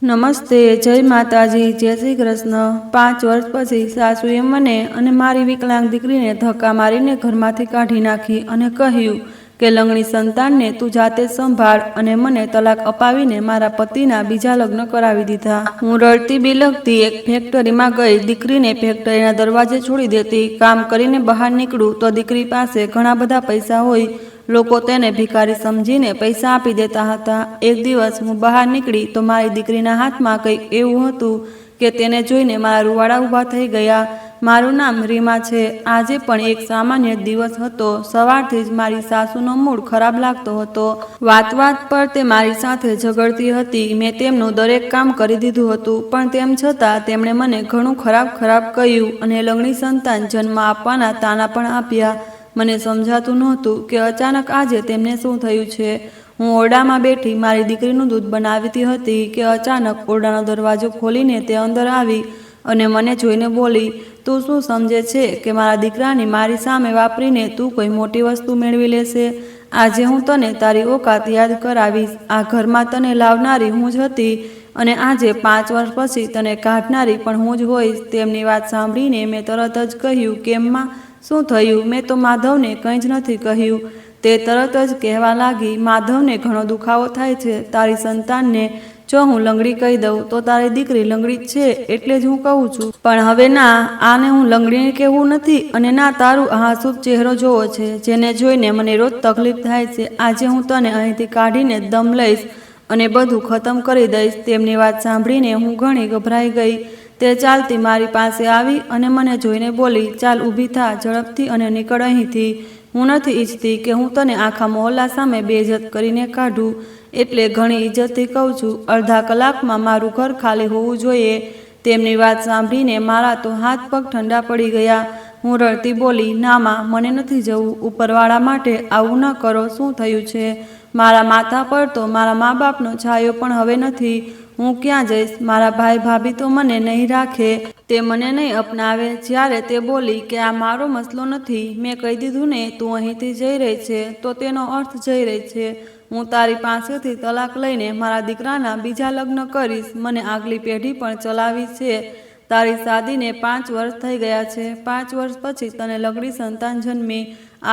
નમસ્તે, જય માતાજી, જય શ્રી કૃષ્ણ। 5 વર્ષ પછી સાસુએ મને અને મારી વિકલાંગ દીકરીને ધક્કા મારીને ઘરમાંથી કાઢી નાખી અને કહ્યું કે લંગડી સંતાનને તું જાતે સંભાળ અને મને તલાક અપાવીને મારા પતિના બીજા લગ્ન કરાવી દીધા। હું રડતી બિલખતી એક ફેક્ટરીમાં ગઈ, દીકરીને ફેક્ટરીના દરવાજે છોડી દેતી। કામ કરીને બહાર નીકળું તો દીકરી પાસે ઘણા બધા પૈસા હોય, લોકો તેને ભિખારી સમજીને પૈસા આપી દેતા હતા। એક દિવસ હું બહાર નીકળી તો મારી દીકરીના હાથમાં કંઈક એવું હતું કે તેને જોઈને મારા રૂવાડા ઊભા થઈ ગયા। મારું નામ રીમા છે। આજે પણ એક સામાન્ય દિવસ હતો। સવારથી જ મારી સાસુનો મૂડ ખરાબ લાગતો હતો। વાત વાત પર તે મારી સાથે ઝઘડતી હતી। મેં તેમનું દરેક કામ કરી દીધું હતું, પણ તેમ છતાં તેમણે મને ઘણું ખરાબ કહ્યું અને લંગડી સંતાન જન્મ આપવાના તાના પણ આપ્યા। મને સમજાતું નહોતું કે અચાનક આજે તેમને શું થયું છે। હું ઓરડામાં બેઠી મારી દીકરીનું દૂધ બનાવતી હતી કે અચાનક ઓરડાનો દરવાજો ખોલીને તે અંદર આવી અને મને જોઈને બોલી, તું શું સમજે છે કે મારા દીકરાની મારી સામે વાપરીને તું કોઈ મોટી વસ્તુ મેળવી લેશે? આજે હું તને તારી ઓકાત યાદ કરાવીશ। આ ઘરમાં તને લાવનારી હું જ હતી અને આજે 5 વર્ષ પછી તને કાઢનારી પણ હું જ હોઈશ। તેમની વાત સાંભળીને મેં તરત જ કહ્યું, કેમ માં, શું થયું? મેં તો માધવને કંઈ જ નથી કહ્યું। તે તરત જ કહેવા લાગી, માધવને ઘણો દુખાવો થાય છે તારી સંતાનને। જો હું લંગડી કહી દઉં તો તારી દીકરી લંગડી જ છે એટલે જ હું કહું છું, પણ હવે ના, આને હું લંગડી કહેવું નથી અને ના તારું આ હસુપ ચહેરો જોવો છે, જેને જોઈને મને રોજ તકલીફ થાય છે। આજે હું તને અહીંથી કાઢીને દમ લઈશ અને બધું ખતમ કરી દઈશ। તેમની વાત સાંભળીને હું ઘણી ગભરાઈ ગઈ। તે ચાલતી મારી પાસે આવી અને મને જોઈને બોલી, ચાલ ઊભી થા, ઝડપથી અને નીકળ અહીંથી। હું નથી ઈચ્છતી કે હું તને આખા મહોલ્લા સામે બેઇજ્જત કરીને કાઢું, એટલે ઘણી ઇજ્જતથી કહું છું, અડધા કલાકમાં મારું ઘર ખાલી હોવું જોઈએ। તેમની વાત સાંભળીને મારા તો હાથ પગ ઠંડા પડી ગયા। હું રડતી બોલી, ના માં, મને નથી જવું। ઉપરવાળા માટે આવું ન કરો। શું થયું છે? મારા માથા પર તો મારા મા બાપનો છાંયો પણ હવે નથી। હું ક્યાં જઈશ? મારા ભાઈ ભાભી તો મને નહીં રાખે, તે મને નહીં અપનાવે। જ્યારે તે બોલી કે આ મારો મસલો નથી, મેં કહી દીધું ને, તું અહીંથી જઈ રહી છે તો તેનો અર્થ જઈ રહી છે। હું તારી પાસેથી તલાક લઈને મારા દીકરાના બીજા લગ્ન કરીશ। મને આગલી પેઢી પણ ચલાવી છે। તારી શાદીને 5 વર્ષ થઈ ગયા છે। 5 વર્ષ પછી તને લંગડી સંતાન જન્મી,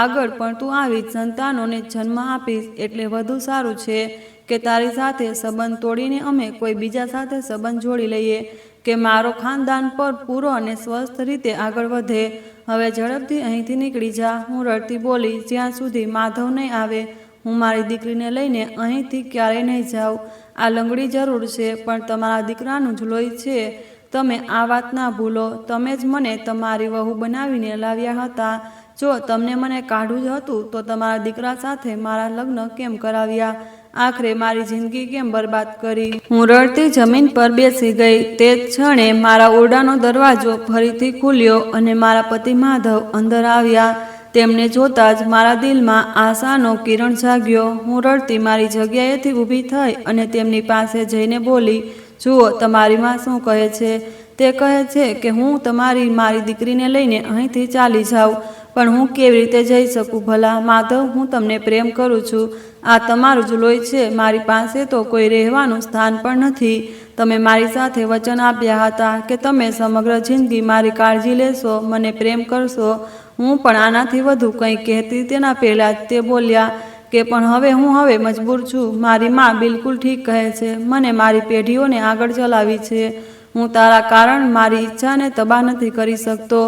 આગળ પણ તું આવી જ સંતાનોને જન્મ આપીશ, એટલે વધુ સારું છે કે તારી સાથે સંબંધ તોડીને અમે કોઈ બીજા સાથે સંબંધ જોડી લઈએ, કે મારો ખાનદાન પર પૂરો અને સ્વસ્થ રીતે આગળ વધે। હવે ઝડપથી અહીંથી નીકળી જા। હું રડતી બોલી, જ્યાં સુધી માધવ નહીં આવે હું મારી દીકરીને લઈને અહીંથી ક્યારેય નહીં જાઉં। આ લંગડી જરૂર છે, પણ તમારા દીકરાનું જ લોહી છે। તમે આ વાત ના ભૂલો। તમે જ મને તમારી વહુ બનાવીને લાવ્યા હતા। જો તમને મને કાઢવું જ હતું તો તમારા દીકરા સાથે મારા લગ્ન કેમ કરાવ્યા? આખરે મારી જિંદગી કેમ બરબાદ કરી? હું રડતી જમીન પર બેસી ગઈ। તે જ ક્ષણે મારા ઓરડાનો દરવાજો ફરીથી ખુલ્યો અને મારા પતિ માધવ અંદર આવ્યા। તેમને જોતાં જ મારા દિલમાં આશાનો કિરણ જાગ્યો। હું રડતી મારી જગ્યાએથી ઊભી થઈ અને તેમની પાસે જઈને બોલી, જુઓ તમારી માં શું કહે છે। તે કહે છે કે હું મારી દીકરીને લઈને અહીંથી ચાલી જાઉં, પણ હું કેવી રીતે જઈ શકું ભલા? માધવ, હું તમને પ્રેમ કરું છું। આ તમારું જ લોહી છે। મારી પાસે તો કોઈ રહેવાનું સ્થાન પણ નથી। તમે મારી સાથે વચન આપ્યા હતા કે તમે સમગ્ર જિંદગી મારી કાળજી લેશો, મને પ્રેમ કરશો। હું પણ આનાથી વધુ કંઈ કહેતી તેના પહેલાં જ તે બોલ્યા કે પણ હું હવે મજબૂર છું। મારી માં બિલકુલ ઠીક કહે છે। મને મારી પેઢીઓને આગળ ચલાવી છે। હું તારા કારણ મારી ઈચ્છાને તબાહ નથી કરી શકતો।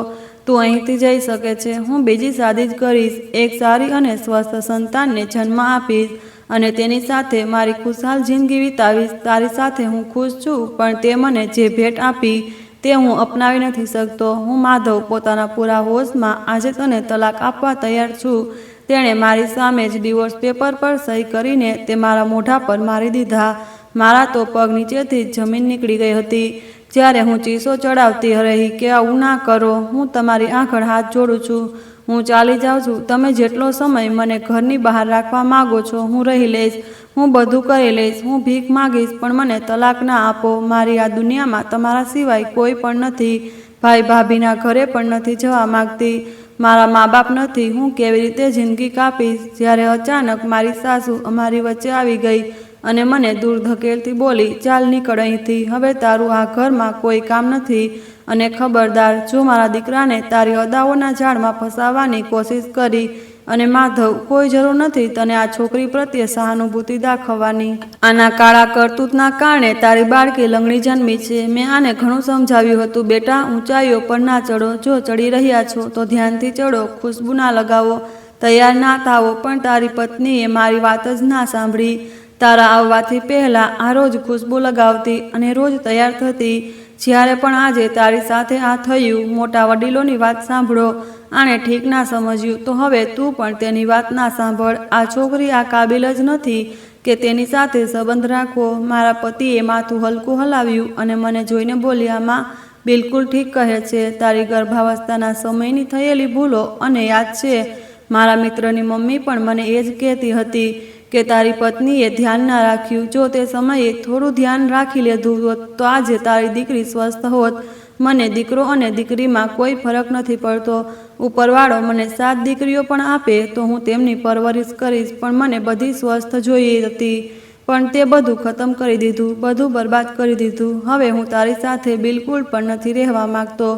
તું અહીંથી જઈ શકે છે। હું બીજી શાદી જ કરીશ, એક સારી અને સ્વસ્થ સંતાનને જન્મ આપીશ અને તેની સાથે મારી ખુશહાલ જિંદગી વિતાવીશ। તારી સાથે હું ખુશ છું, પણ તે મને જે ભેટ આપી તે હું અપનાવી નથી શકતો। હું માધવ પોતાના પૂરા હોશમાં આજે તને તલાક આપવા તૈયાર છું। તેણે મારી સામે જ ડિવોર્સ પેપર પર સહી કરીને તે મારા મોઢા પર મારી દીધા। મારા તો પગ નીચેથી જમીન નીકળી ગઈ હતી। જ્યારે હું ચીસો ચડાવતી રહી કે આવું ના કરો, હું તમારી આગળ હાથ જોડું છું, હું ચાલી જાઉં છું। તમે જેટલો સમય મને ઘરની બહાર રાખવા માગો છો હું રહી લઈશ, હું બધું કરી લઈશ, હું ભીખ માગીશ, પણ મને તલાક ના આપો। મારી આ દુનિયામાં તમારા સિવાય કોઈ પણ નથી। ભાઈ ભાભીના ઘરે પણ નથી જવા માંગતી। મારા મા બાપ નથી। હું કેવી રીતે જિંદગી કાપીશ? જ્યારે અચાનક મારી સાસુ અમારી વચ્ચે આવી ગઈ અને મને દૂર ધકેલતી બોલી, ચાલ નીકળ અહીંથી, હવે તારું આ ઘરમાં કોઈ કામ નથી. અને ખબરદાર, જો મારા દીકરાને તારી અદાઓના જાળમાં ફસાવવાની કોશિશ કરી. અને માધવ, કોઈ જરૂર નથી તને આ છોકરી પ્રત્યે સહાનુભૂતિ દાખવવાની. આના કાળા કરતૂતના કારણે તારી બાળકી લંગડી જન્મી છે. મેં આને ઘણું સમજાવ્યું હતું, બેટા ઊંચાઈઓ પર ના ચડો, જો ચડી રહ્યા છો તો ધ્યાનથી ચડો, ખુશ્બુ ના લગાવો, તૈયાર ના થાવો. પણ તારી પત્નીએ મારી વાત જ ના સાંભળી. તારા આવવાથી પહેલાં આ રોજ ખુશ્બુ લગાવતી અને રોજ તૈયાર થતી. જ્યારે પણ આજે તારી સાથે આ થયું, મોટા વડીલોની વાત સાંભળો, આણે ઠીક ના સમજ્યું તો હવે તું પણ તેની વાત ના સાંભળ. આ છોકરી આ કાબિલ જ નથી કે તેની સાથે સંબંધ રાખવો. મારા પતિએ માથું હલકું હલાવ્યું અને મને જોઈને બોલ્યા, માં બિલકુલ ઠીક કહે છે. તારી ગર્ભાવસ્થાના સમયની થયેલી ભૂલો અને યાદ છે. મારા મિત્રની મમ્મી પણ મને એ જ કહેતી હતી કે તારી પત્નીએ ધ્યાન ના રાખ્યું. જો તે સમયે થોડું ધ્યાન રાખી લીધું હોત તો આજે તારી દીકરી સ્વસ્થ હોત. મને દીકરો અને દીકરીમાં કોઈ ફરક નથી પડતો. ઉપરવાળો મને 7 દીકરીઓ પણ આપે તો હું તેમની પરવરિશ કરીશ, પણ મને બધી સ્વસ્થ જોઈએ હતી. પણ તે બધું ખતમ કરી દીધું, બધું બરબાદ કરી દીધું. હવે હું તારી સાથે બિલકુલ પણ નથી રહેવા માંગતો.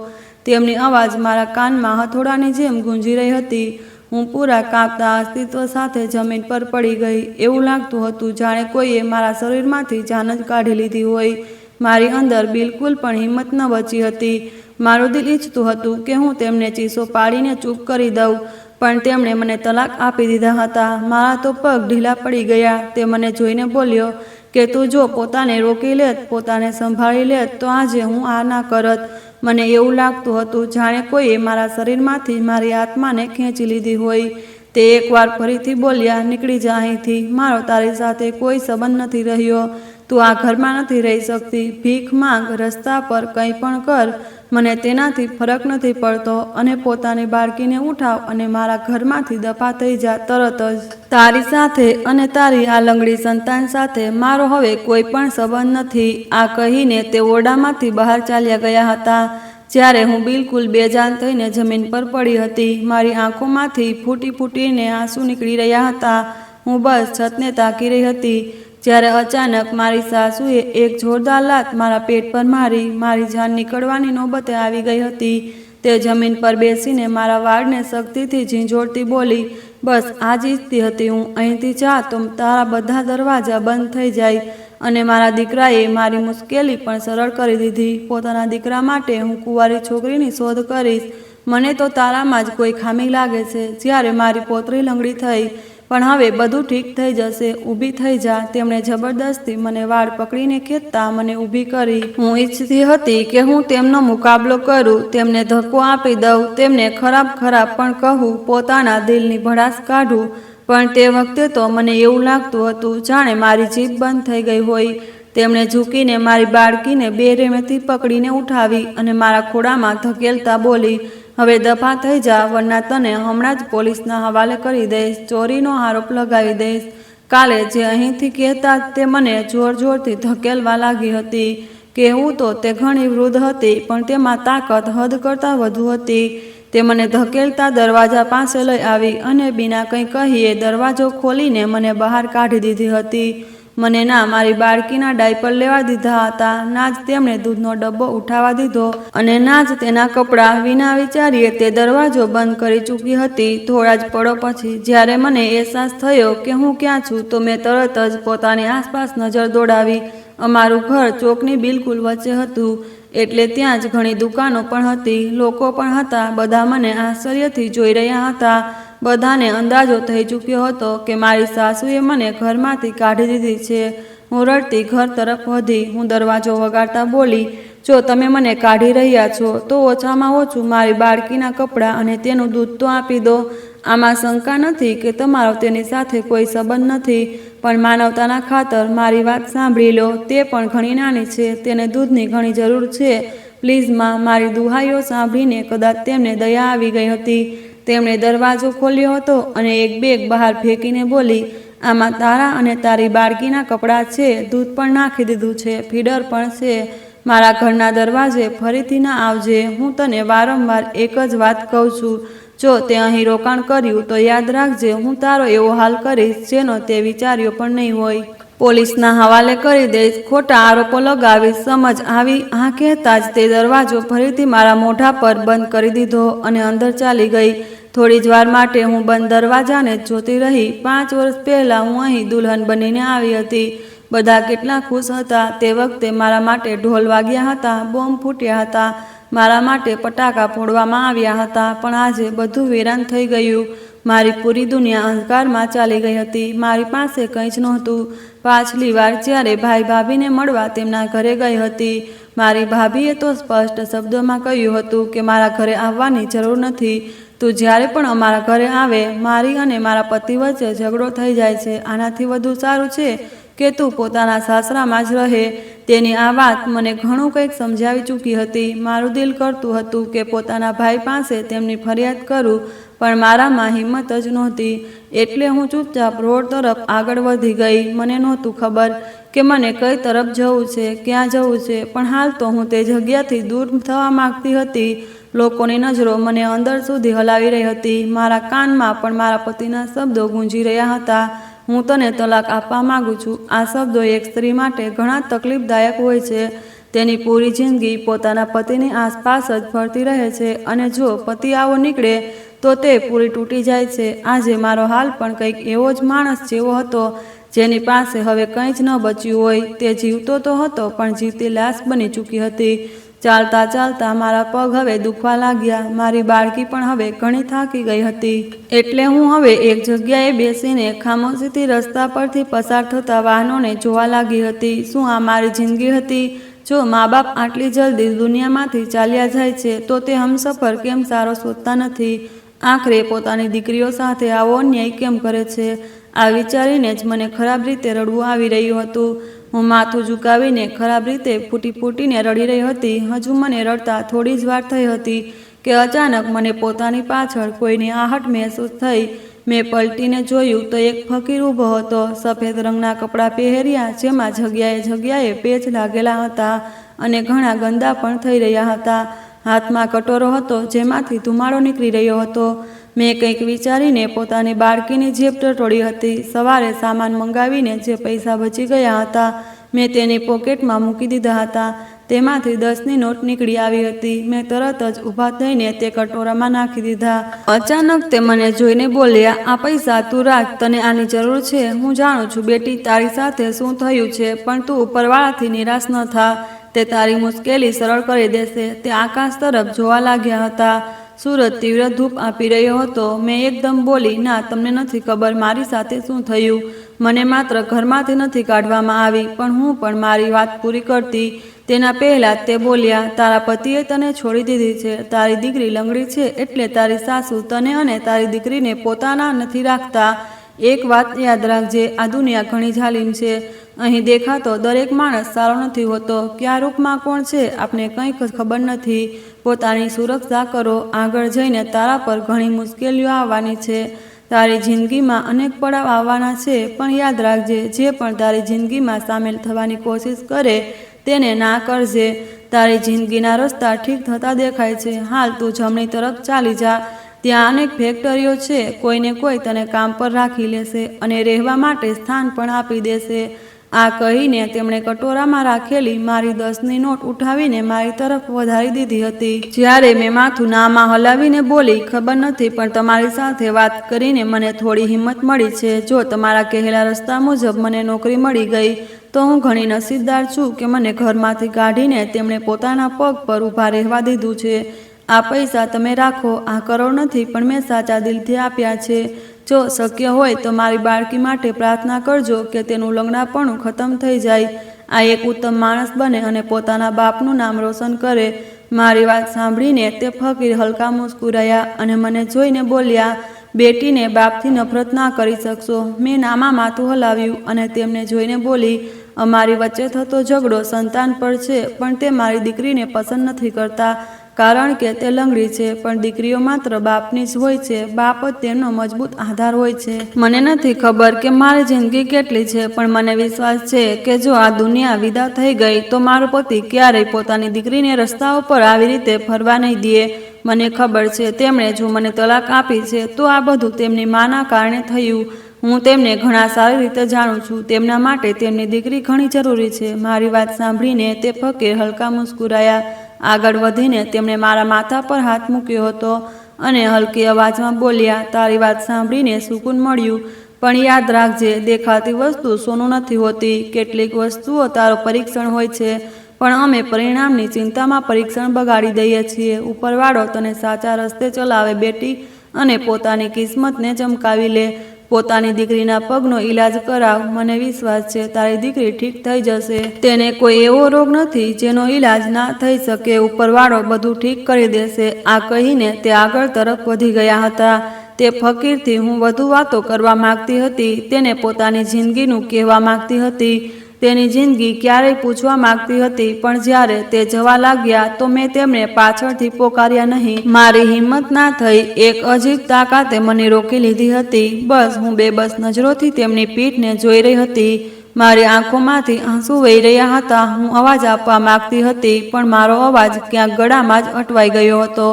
તેમની અવાજ મારા કાનમાં હથોડાની જેમ ગુંજી રહી હતી. હું પૂરા કાંપતા અસ્તિત્વ સાથે જમીન પર પડી ગઈ. એવું લાગતું હતું જાણે કોઈએ મારા શરીરમાંથી જાન જ કાઢી લીધી હોય. મારી અંદર બિલકુલ પણ હિંમત ન બચી હતી. મારું દિલ ઈચ્છતું હતું કે હું તેમને ચીસો પાડીને ચૂપ કરી દઉં, પણ તેમણે મને તલાક આપી દીધા હતા. મારા તો પગ ઢીલા પડી ગયા. તે મને જોઈને બોલ્યો કે તું જો પોતાને રોકી લેત, પોતાને સંભાળી લેત તો આજે હું આ ના કરત. મને એવું લાગતું હતું જાણે કોઈએ મારા શરીરમાંથી મારી આત્માને ખેંચી લીધી હોય. તે એકવાર ફરીથી બોલ્યા, નીકળી જા અહીંથી, મારો તારી સાથે કોઈ સંબંધ નથી રહ્યો. તું આ ઘરમાં નથી રહી શકતી. ભીખ માંગ, રસ્તા પર કંઈ પણ કર, મને તેનાથી ફરક નથી પડતો. અને પોતાની બાળકીને ઉઠાવ અને મારા ઘરમાંથી દફા થઈ જા તરત જ. તારી સાથે અને તારી આ લંગડી સંતાન સાથે મારો હવે કોઈ પણ સંબંધ નથી. આ કહીને તે ઓરડામાંથી બહાર ચાલ્યા ગયા હતા. જ્યારે હું બિલકુલ બેજાન થઈને જમીન પર પડી હતી. મારી આંખોમાંથી ફૂટી ફૂટીને આંસુ નીકળી રહ્યા હતા. હું બસ છતને તાકી રહી હતી. જ્યારે અચાનક મારી સાસુએ એક જોરદાર લાત મારા પેટ પર મારી. મારી જાન નીકળવાની નોબતે આવી ગઈ હતી. તે જમીન પર બેસીને મારા વાળને શક્તિથી ઝીંઝોડતી બોલી, બસ આ જ ઈચ્છતી હતી હું, અહીંથી જા તો તારા બધા દરવાજા બંધ થઈ જાય. અને મારા દીકરાએ મારી મુશ્કેલી પણ સરળ કરી દીધી. પોતાના દીકરા માટે હું કુંવારી છોકરીની શોધ કરીશ. મને તો તારામાં જ કોઈ ખામી લાગે છે. જ્યારે મારી પોતરી લંગડી થઈ, પણ હવે બધું ઠીક થઈ જશે, ઊભી થઈ જા. તેમણે જબરદસ્તી મને વાળ પકડીને ખેંચતા મને ઊભી કરી. હું ઈચ્છતી હતી કે હું તેમનો મુકાબલો કરું, તેમને ધક્કો આપી દઉં, તેમને ખરાબ પણ કહું, પોતાના દિલની ભડાસ કાઢું. પણ તે વખતે તો મને એવું લાગતું હતું જાણે મારી જીભ બંધ થઈ ગઈ હોય. તેમણે ઝૂકીને મારી બાળકીને બેરહેમથી પકડીને ઉઠાવી અને મારા ખોળામાં ધકેલતા બોલી, હવે દફા થઈ જા, વરના તને હમણાં જ પોલીસના હવાલે કરી દઈશ, ચોરીનો આરોપ લગાવી દઈશ. કાલે જે અહીંથી કહેતા તે મને જોર જોરથી ધકેલવા લાગી હતી. કહેવું તો તે ઘણી વૃદ્ધ હતી, પણ તેમાં તાકાત હદ કરતાં વધુ હતી. તે મને ધકેલતા દરવાજા પાસે લઈ આવી અને બીના કંઈ કહીએ દરવાજો ખોલીને મને બહાર કાઢી દીધી હતી. મને ના મારી બાળકીના ડાયપર લેવા દીધા હતા, ના જ તેમણે દૂધનો ડબ્બો ઉઠાવવા દીધો અને ના જ તેના કપડાં. વિના વિચારીએ તે દરવાજો બંધ કરી ચૂકી હતી. થોડા જ પળો પછી જ્યારે મને અહેસાસ થયો કે હું ક્યાં છું, તો મેં તરત જ પોતાની આસપાસ નજર દોડાવી. અમારું ઘર ચોકની બિલકુલ વચ્ચે હતું, એટલે ત્યાં જ ઘણી દુકાનો પણ હતી, લોકો પણ હતા. બધા મને આશ્ચર્યથી જોઈ રહ્યા હતા. બધાને અંદાજો થઈ ચૂક્યો હતો કે મારી સાસુએ મને ઘરમાંથી કાઢી દીધી છે. હું રડતી ઘર તરફ વધી. હું દરવાજો વગાડતા બોલી, જો તમે મને કાઢી રહ્યા છો તો ઓછામાં ઓછું મારી બાળકીના કપડાં અને તેનું દૂધ તો આપી દો. આમાં શંકા નથી કે તમારો તેની સાથે કોઈ સંબંધ નથી, પણ માનવતાના ખાતર મારી વાત સાંભળી લો. તે પણ ઘણી નાની છે, તેને દૂધની ઘણી જરૂર છે. પ્લીઝ માં. મારી દુહાઈઓ સાંભળીને કદાચ તેમને દયા આવી ગઈ હતી. તેમણે દરવાજો ખોલ્યો હતો અને એક બેગ બહાર ફેંકીને બોલી, આમાં તારા અને તારી બાળકીના કપડાં છે, દૂધ પણ નાખી દીધું છે, ફીડર પણ છે. મારા ઘરના દરવાજે ફરીથી ના આવજે. હું તને વારંવાર એક જ વાત કહું છું, જો તે અહીં રોકાણ કર્યું તો યાદ રાખજે, હું તારો એવો હાલ કરીશ જેનો તે વિચાર્યો પણ નહીં હોય. પોલીસના હવાલે કરી દઈશ, ખોટા આરોપો લગાવીશ, સમજ આવી? આ કહેતા જ તે દરવાજો ફરીથી મારા મોઢા પર બંધ કરી દીધો અને અંદર ચાલી ગઈ. થોડી જ વાર માટે હું બંધ દરવાજાને જ જોતી રહી. 5 વર્ષ પહેલાં હું અહીં દુલ્હન બનીને આવી હતી. બધા કેટલા ખુશ હતા. તે વખતે મારા માટે ઢોલ વાગ્યા હતા, બોમ્બ ફૂટ્યા હતા, મારા માટે ફટાકા ફોડવામાં આવ્યા હતા. પણ આજે બધું વેરાન થઈ ગયું. મારી પૂરી દુનિયા અંધકારમાં ચાલી ગઈ હતી. મારી પાસે કંઈ જ નહોતું. પાછલી વાર જ્યારે ભાઈ ભાભીને મળવા તેમના ઘરે ગઈ હતી, મારી ભાભીએ તો સ્પષ્ટ શબ્દોમાં કહ્યું હતું કે મારા ઘરે આવવાની જરૂર નથી. તું જ્યારે પણ અમારા ઘરે આવે, મારી અને મારા પતિ વચ્ચે ઝઘડો થઈ જાય છે. આનાથી વધુ સારું છે કે તું પોતાના સાસરામાં જ રહે. તેની આ વાત મને ઘણું કંઈક સમજાવી ચૂકી હતી. મારું દિલ કરતું હતું કે પોતાના ભાઈ પાસે તેમની ફરિયાદ કરું, પણ મારામાં હિંમત જ નહોતી. એટલે હું ચૂપચાપ રોડ તરફ આગળ વધી ગઈ. મને નહોતું ખબર કે મને કઈ તરફ જવું છે, ક્યાં જવું છે, પણ હાલ તો હું તે જગ્યાથી દૂર થવા માંગતી હતી. લોકોની નજરો મને અંદર સુધી હલાવી રહી હતી. મારા કાનમાં પણ મારા પતિના શબ્દો ગૂંજી રહ્યા હતા. હું તને તલાક આપવા માંગુ છું. આ શબ્દો એક સ્ત્રી માટે ઘણા તકલીફદાયક હોય છે. તેની પૂરી જિંદગી પોતાના પતિની આસપાસ જ ફરતી રહે છે અને જો પતિ આવો નીકળે તો તે પૂરી તૂટી જાય છે. આજે મારો હાલ પણ કંઈક એવો જ માણસ જેવો હતો જેની પાસે હવે કંઈ જ ન બચ્યું હોય. તે જીવતો તો હતો પણ જીવતી લાશ બની ચૂકી હતી. ચાલતા ચાલતા મારા પગ હવે દુખવા લાગ્યા. મારી બાળકી પણ હવે ઘણી થાકી ગઈ હતી. એટલે હું હવે એક જગ્યાએ બેસીને ખામોશીથી રસ્તા પરથી પસાર થતા વાહનોને જોવા લાગી હતી. શું આ મારી જિંદગી હતી? જો મા બાપ આટલી જલ્દી દુનિયામાંથી ચાલ્યા જાય છે તો તે હમસફર કેમ સારો શોધતા નથી? આખરે પોતાની દીકરીઓ સાથે આવો અન્યાય કેમ કરે છે? આ વિચારીને જ મને ખરાબ રીતે રડવું આવી રહ્યું હતું. હું માથું ઝુકાવીને ખરાબ રીતે ફૂટી ફૂટીને રડી રહી હતી. હજુ મને રડતા થોડી જ વાર થઈ હતી કે અચાનક મને પોતાની પાછળ કોઈની આહટ મહેસૂસ થઈ. મેં પલટીને જોયું તો એક ફકીર ઊભો હતો. સફેદ રંગના કપડાં પહેર્યા, જેમાં જગ્યાએ જગ્યાએ પેચ લાગેલા હતા અને ઘણા ગંદા પણ થઈ રહ્યા હતા. હાથમાં કટોરો હતો જેમાંથી ધુમાડો નીકળી રહ્યો હતો. મેં કંઈક વિચારીને પોતાની બાળકીની જેબ ટટોળી હતી. સવારે સામાન મંગાવીને જે પૈસા બચી ગયા હતા મેં તેની પોકેટમાં મૂકી દીધા હતા. તેમાંથી 10ની નોટ નીકળી આવી હતી. મેં તરત જ ઊભા થઈને તે કટોરામાં નાખી દીધા. અચાનક તે મને જોઈને બોલ્યા, આ પૈસા તું રાખ, તને આની જરૂર છે. હું જાણું છું બેટી તારી સાથે શું થયું છે, પણ તું ઉપરવાળાથી નિરાશ ન થા. તે તારી મુશ્કેલી સરળ કરી દેશે. તે આકાશ તરફ જોવા લાગ્યા હતા. સૂરજ તીવ્ર ધૂપ આપી રહ્યો હતો. મેં એકદમ બોલી, ના, તમને નથી ખબર મારી સાથે શું થયું. મને માત્ર ઘરમાંથી નથી કાઢવામાં આવી, પણ હું પણ મારી વાત પૂરી કરતી તેના પહેલાં તે બોલ્યા, તારા પતિએ તને છોડી દીધી છે. તારી દીકરી લંગડી છે એટલે તારી સાસુ તને અને તારી દીકરીને પોતાના નથી રાખતા. એક વાત યાદ રાખજે, આ દુનિયા ઘણી જાલિમ છે. અહીં દેખાતો દરેક માણસ સારો નથી હોતો. કયા રૂપમાં કોણ છે આપને કંઈ ખબર નથી. પોતાની સુરક્ષા કરો. આગળ જઈને તારા પર ઘણી મુશ્કેલીઓ આવવાની છે. તારી જિંદગીમાં અનેક પડાવ આવવાના છે, પણ યાદ રાખજે, જે પણ તારી જિંદગીમાં સામેલ થવાની કોશિશ કરે તેને ના કરજે. તારી જિંદગીના રસ્તા ઠીક થતા દેખાય છે. હાલ તું જમણી તરફ ચાલી જા. ત્યાં અનેક ફેક્ટરીઓ છે. કોઈને કોઈ તને કામ પર રાખી લેશે અને રહેવા માટે સ્થાન પણ આપી દેશે. આ કહીને તેમણે કટોરામાં રાખેલી મારી 10ની નોટ ઉઠાવીને મારી તરફ વધારી દીધી હતી. જ્યારે મેં માથું નામાં હલાવીને બોલી, ખબર નથી, પણ તમારી સાથે વાત કરીને મને થોડી હિંમત મળી છે. જો તમારા કહેલા રસ્તા મુજબ મને નોકરી મળી ગઈ તો હું ઘણી નસીબદાર છું કે મને ઘરમાંથી કાઢીને તેમણે પોતાના પગ પર ઊભા રહેવા દીધું છે. આ પૈસા તમે રાખો. આ કરોડ નથી, પણ મેં સાચા દિલથી આપ્યા છે. જો શક્ય હોય તો મારી બાળકી માટે પ્રાર્થના કરજો કે તેનું લંગડાપણું ખતમ થઈ જાય, આ એક ઉત્તમ માણસ બને અને પોતાના બાપનું નામ રોશન કરે. મારી વાત સાંભળીને તે ફકીર હલકા મુસ્કુરાયા અને મને જોઈને બોલ્યા, બેટીને બાપથી નફરત ના કરી શકશો. મેં નામાં માથું હલાવ્યું અને તેમને જોઈને બોલી, અમારી વચ્ચે થતો ઝઘડો સંતાન પર છે, પણ તે મારી દીકરીને પસંદ નથી કરતા કારણ કે તે લંગડી છે. પણ દીકરીઓ માત્ર બાપની જ હોય છે. બાપ જ તેમનો મજબૂત આધાર હોય છે. મને નથી ખબર કે મારી જિંદગી કેટલી છે, પણ મને વિશ્વાસ છે કે જો આ દુનિયા વિદા થઈ ગઈ તો મારો પતિ ક્યારેય પોતાની દીકરીને રસ્તા ઉપર આવી રીતે ફરવા નહીં દે. મને ખબર છે તેમણે જો મને તલાક આપી છે તો આ બધું તેમની માના કારણે થયું. હું તેમને ઘણા સારી રીતે જાણું છું. તેમના માટે તેમની દીકરી ઘણી જરૂરી છે. મારી વાત સાંભળીને તે ફકીર હલકા મુસ્કુરાયા. આગળ વધીને તેમણે મારા માથા પર હાથ મૂક્યો હતો અને હલકી અવાજમાં બોલ્યા, તારી વાત સાંભળીને સુકૂન મળ્યું, પણ યાદ રાખજે, દેખાતી વસ્તુ સોનું નથી હોતી. કેટલીક વસ્તુઓ તારો પરીક્ષણ હોય છે, પણ અમે પરિણામની ચિંતામાં પરીક્ષણ બગાડી દઈએ છીએ. ઉપરવાળો તને સાચા રસ્તે ચલાવે બેટી, અને પોતાની કિસ્મતને ચમકાવી લે. પોતાની દીકરીના પગનો ઈલાજ કરાવ. મને વિશ્વાસ છે તારી દીકરી ઠીક થઈ જશે. તેને કોઈ એવો રોગ નથી જેનો ઈલાજ ના થઈ શકે. ઉપરવાળો બધું ઠીક કરી દેશે. આ કહીને તે આગળ તરફ વધી ગયા હતા. તે ફકીરથી હું વધુ વાતો કરવા માંગતી હતી. તેને પોતાની જિંદગીનું કહેવા માંગતી હતી. તેની જિંદગી ક્યારેય પૂછવા માંગતી હતી, પણ જ્યારે તે જવા લાગ્યા તો મેં તેમને પાછળથી પોકાર્યા નહીં. મારી હિંમત ના થઈ. એક અજીબ તાકાતે મને રોકી લીધી હતી. બસ હું બેબસ નજરોથી તેમની પીઠને જોઈ રહી હતી. મારી આંખોમાંથી આંસુ વહી રહ્યા હતા. હું અવાજ આપવા માંગતી હતી, પણ મારો અવાજ ક્યાંક ગળામાં જ અટવાઈ ગયો હતો.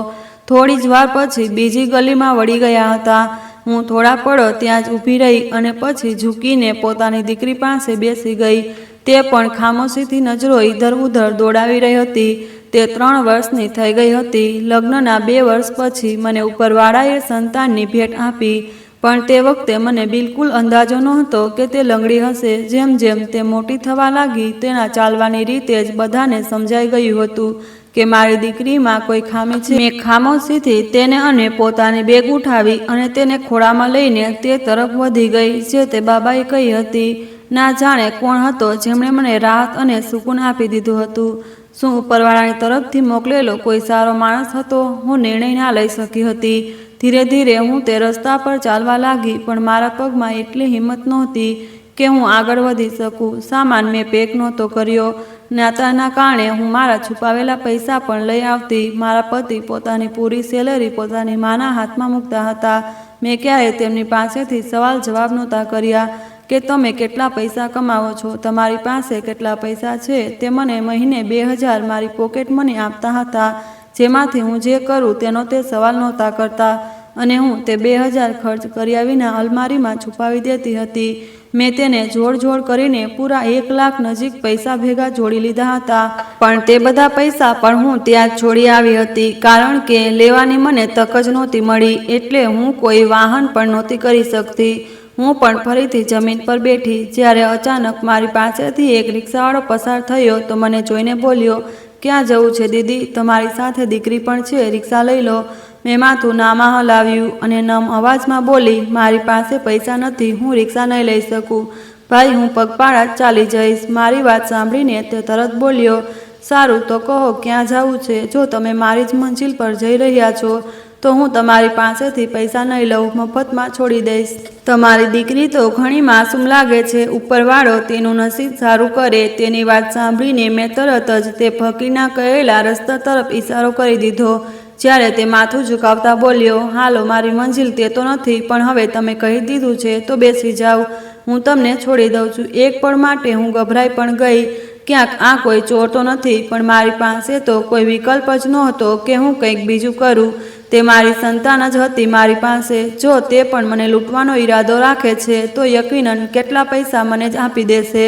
થોડી જ વાર પછી બીજી ગલીમાં વળી ગયા હતા. હું થોડા પળો ત્યાં જ ઊભી રહી અને પછી ઝૂકીને પોતાની દીકરી પાસે બેસી ગઈ. તે પણ ખામોશીથી નજરો ઇધર ઉધર દોડાવી રહી હતી. તે 3 વર્ષની થઈ ગઈ હતી. લગ્નના 2 વર્ષ પછી મને ઉપરવાળાએ સંતાનની ભેટ આપી, પણ તે વખતે મને બિલકુલ અંદાજો નહોતો કે તે લંગડી હશે. જેમ જેમ તે મોટી થવા લાગી, તેના ચાલવાની રીતે જ બધાને સમજાઈ ગયું હતું કે મારી દીકરીમાં કોઈ ખામી છે. મેં ખામોશીથી તેને અને પોતાની બેગ ઉઠાવી અને તેને ખોળામાં લઈને તે તરફ વધી ગઈ જે તે બાબાએ કહી હતી. ના જાણે કોણ હતો જેમણે મને રાહત અને સુકૂન આપી દીધું હતું. શું ઉપરવાળાની તરફથી મોકલેલો કોઈ સારો માણસ હતો? હું નિર્ણય ના લઈ શકી હતી. ધીરે ધીરે હું તે રસ્તા પર ચાલવા લાગી, પણ મારા પગમાં એટલી હિંમત નહોતી કે હું આગળ વધી શકું. સામાન મેં પેક નહોતો કર્યો. નાતાના કારણે હું મારા છુપાવેલા પૈસા પણ લઈ આવતી. મારા પતિ પોતાની પૂરી સેલેરી પોતાની માના હાથમાં મૂકતા હતા. મેં ક્યારેય તેમની પાસેથી સવાલ જવાબ નહોતા કર્યા કે તમે કેટલા પૈસા કમાવો છો, તમારી પાસે કેટલા પૈસા છે. તે મને મહિને 2000 મારી પોકેટ મની આપતા હતા, જેમાંથી હું જે કરું તેનો તે સવાલ નહોતા કરતા, અને હું તે 2000 ખર્ચ કર્યા વિના અલમારીમાં છુપાવી દેતી હતી. મેં તેને જોડ કરીને પૂરા 1 લાખ નજીક પૈસા ભેગા જોડી લીધા હતા. પણ તે બધા પૈસા પણ હું ત્યાં જ છોડી આવી હતી, કારણ કે લેવાની મને તક જ નહોતી મળી. એટલે હું કોઈ વાહન પણ નહોતી કરી શકતી. હું પણ ફરીથી જમીન પર બેઠી. જ્યારે અચાનક મારી પાસેથી એક રિક્ષાવાળો પસાર થયો તો મને જોઈને બોલ્યો, ક્યાં જવું છે દીદી? તમારી સાથે દીકરી પણ છે, રિક્ષા લઈ લો. મેં માથું નામાં હલાવ્યું અને નમ અવાજમાં બોલી, મારી પાસે પૈસા નથી, હું રિક્ષા નહીં લઈ શકું. ભાઈ, હું પગપાળા જ ચાલી જઈશ. મારી વાત સાંભળીને તે તરત બોલ્યો, સારું તો કહો ક્યાં જવું છે? જો તમે મારી જ મંજિલ પર જઈ રહ્યા છો તો હું તમારી પાસેથી પૈસા નહીં લઉં, મફતમાં છોડી દઈશ. તમારી દીકરી તો ઘણી માસૂમ લાગે છે. ઉપરવાળો તેનું નસીબ સારું કરે. તેની વાત સાંભળીને મેં તરત જ તે ફકીરના કહેલા રસ્તા તરફ ઈશારો કરી દીધો. જ્યારે તે માથું ઝુકાવતા બોલ્યો, હાલો, મારી મંજિલ તે તો નથી, પણ હવે તમે કહી દીધું છે તો બેસી જાઓ, હું તમને છોડી દઉં છું. એક પળ માટે હું ગભરાઈ પણ ગઈ. ક્યાંક આ કોઈ ચોર તો નથી, પણ મારી પાસે તો કોઈ વિકલ્પ જ નહોતો કે હું કંઈક બીજું કરું. તે મારી સંતાન જ હતી મારી પાસે. જો તે પણ મને લૂંટવાનો ઈરાદો રાખે છે તો યકીનન કેટલા પૈસા મને જ આપી દેશે,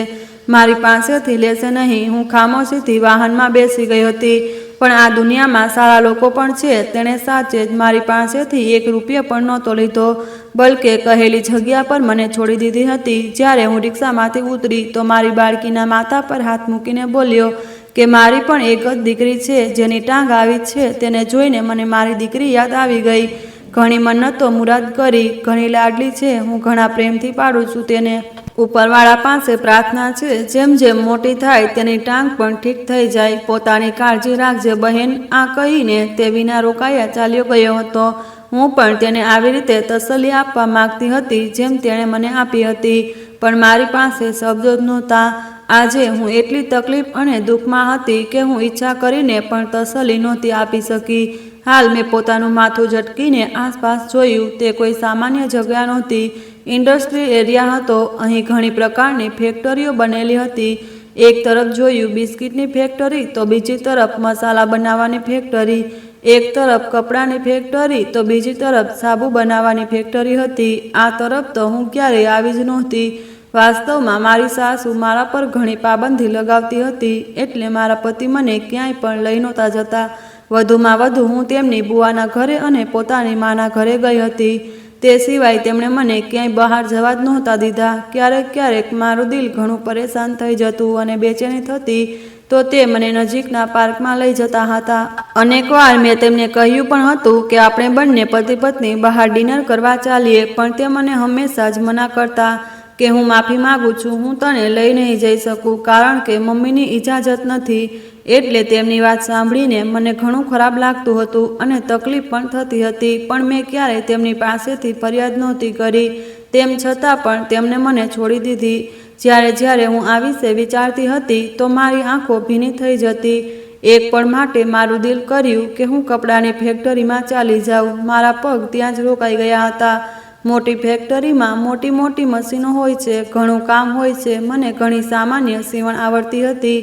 મારી પાસેથી લેશે નહીં. હું ખામોશીથી વાહનમાં બેસી ગઈ હતી. પણ આ દુનિયામાં સારા લોકો પણ છે. તેણે સાચે જ મારી પાસેથી 1 રૂપિયો પણ નહોતો લીધો, બલકે કહેલી જગ્યા પર મને છોડી દીધી હતી. જ્યારે હું રિક્ષામાંથી ઉતરી તો મારી બાળકીના માથા પર હાથ મૂકીને બોલ્યો કે મારી પણ એક જ દીકરી છે જેની ટાંગ આવી છે. તેને જોઈને મને મારી દીકરી યાદ આવી ગઈ. ઘણી મન્નતો મુરાદ કરી, ઘણી લાડલી છે, હું ઘણા પ્રેમથી પાડું છું તેને. ઉપરવાળા પાસે પ્રાર્થના છે, જેમ જેમ મોટી થાય તેની ટાંગ પણ ઠીક થઈ જાય. પોતાની કાળજી રાખજે બહેન. આ કહીને તે વિના રોકાયા ચાલ્યો ગયો હતો. હું પણ તેને આવી રીતે તસલ્લી આપવા માંગતી હતી જેમ તેણે મને આપી હતી, પણ મારી પાસે શબ્દો જ નહોતા. આજે હું એટલી તકલીફ અને દુઃખમાં હતી કે હું ઈચ્છા કરીને પણ તસલ્લી નહોતી આપી શકી. હાલ મેં પોતાનું માથું ઝટકીને આસપાસ જોયું. તે કોઈ સામાન્ય જગ્યા નહોતી. ઇન્ડસ્ટ્રી એરિયા હતો. અહીં ઘણી પ્રકારની ફેક્ટરીઓ બનેલી હતી. એક તરફ જોયું બિસ્કિટની ફેક્ટરી તો બીજી તરફ મસાલા બનાવવાની ફેક્ટરી. એક તરફ કપડાની ફેક્ટરી તો બીજી તરફ સાબુ બનાવવાની ફેક્ટરી હતી. આ તરફ તો હું ક્યારેય આવી જ નહોતી. વાસ્તવમાં મારી સાસુ મારા પર ઘણી પાબંદી લગાવતી હતી, એટલે મારા પતિ મને ક્યાંય પણ લઈ નહોતા જતા. વધુમાં વધુ હું તેમની બુવાના ઘરે અને પોતાની માના ઘરે ગઈ હતી. તે સિવાય તેમણે મને ક્યાંય બહાર જવા જ નહોતા દીધા. ક્યારેક ક્યારેક મારું દિલ ઘણું પરેશાન થઈ જતું અને બેચેની થતી તો તે મને નજીકના પાર્કમાં લઈ જતા હતા. અનેકવાર મેં તેમને કહ્યું પણ હતું કે આપણે બંને પતિ પત્ની બહાર ડિનર કરવા ચાલીએ, પણ તે મને હંમેશા જ મના કરતા કે હું માફી માગું છું, હું તને લઈ નહીં જઈ શકું કારણ કે મમ્મીની ઇજાજત નથી. એટલે તેમની વાત સાંભળીને મને ઘણું ખરાબ લાગતું હતું અને તકલીફ પણ થતી હતી, પણ મેં ક્યારેય તેમની પાસેથી ફરિયાદ નહોતી કરી. તેમ છતાં પણ તેમણે મને છોડી દીધી. જ્યારે જ્યારે હું આ વિશે વિચારતી હતી તો મારી આંખો ભીની થઈ જતી. એક પળ માટે મારું દિલ કર્યું કે હું કપડાની ફેક્ટરીમાં ચાલી જાઉં. મારા પગ ત્યાં જ રોકાઈ ગયા હતા. મોટી ફેક્ટરીમાં મોટી મોટી મશીનો હોય છે, ઘણું કામ હોય છે. મને ઘણી સામાન્ય સીવણ આવડતી હતી,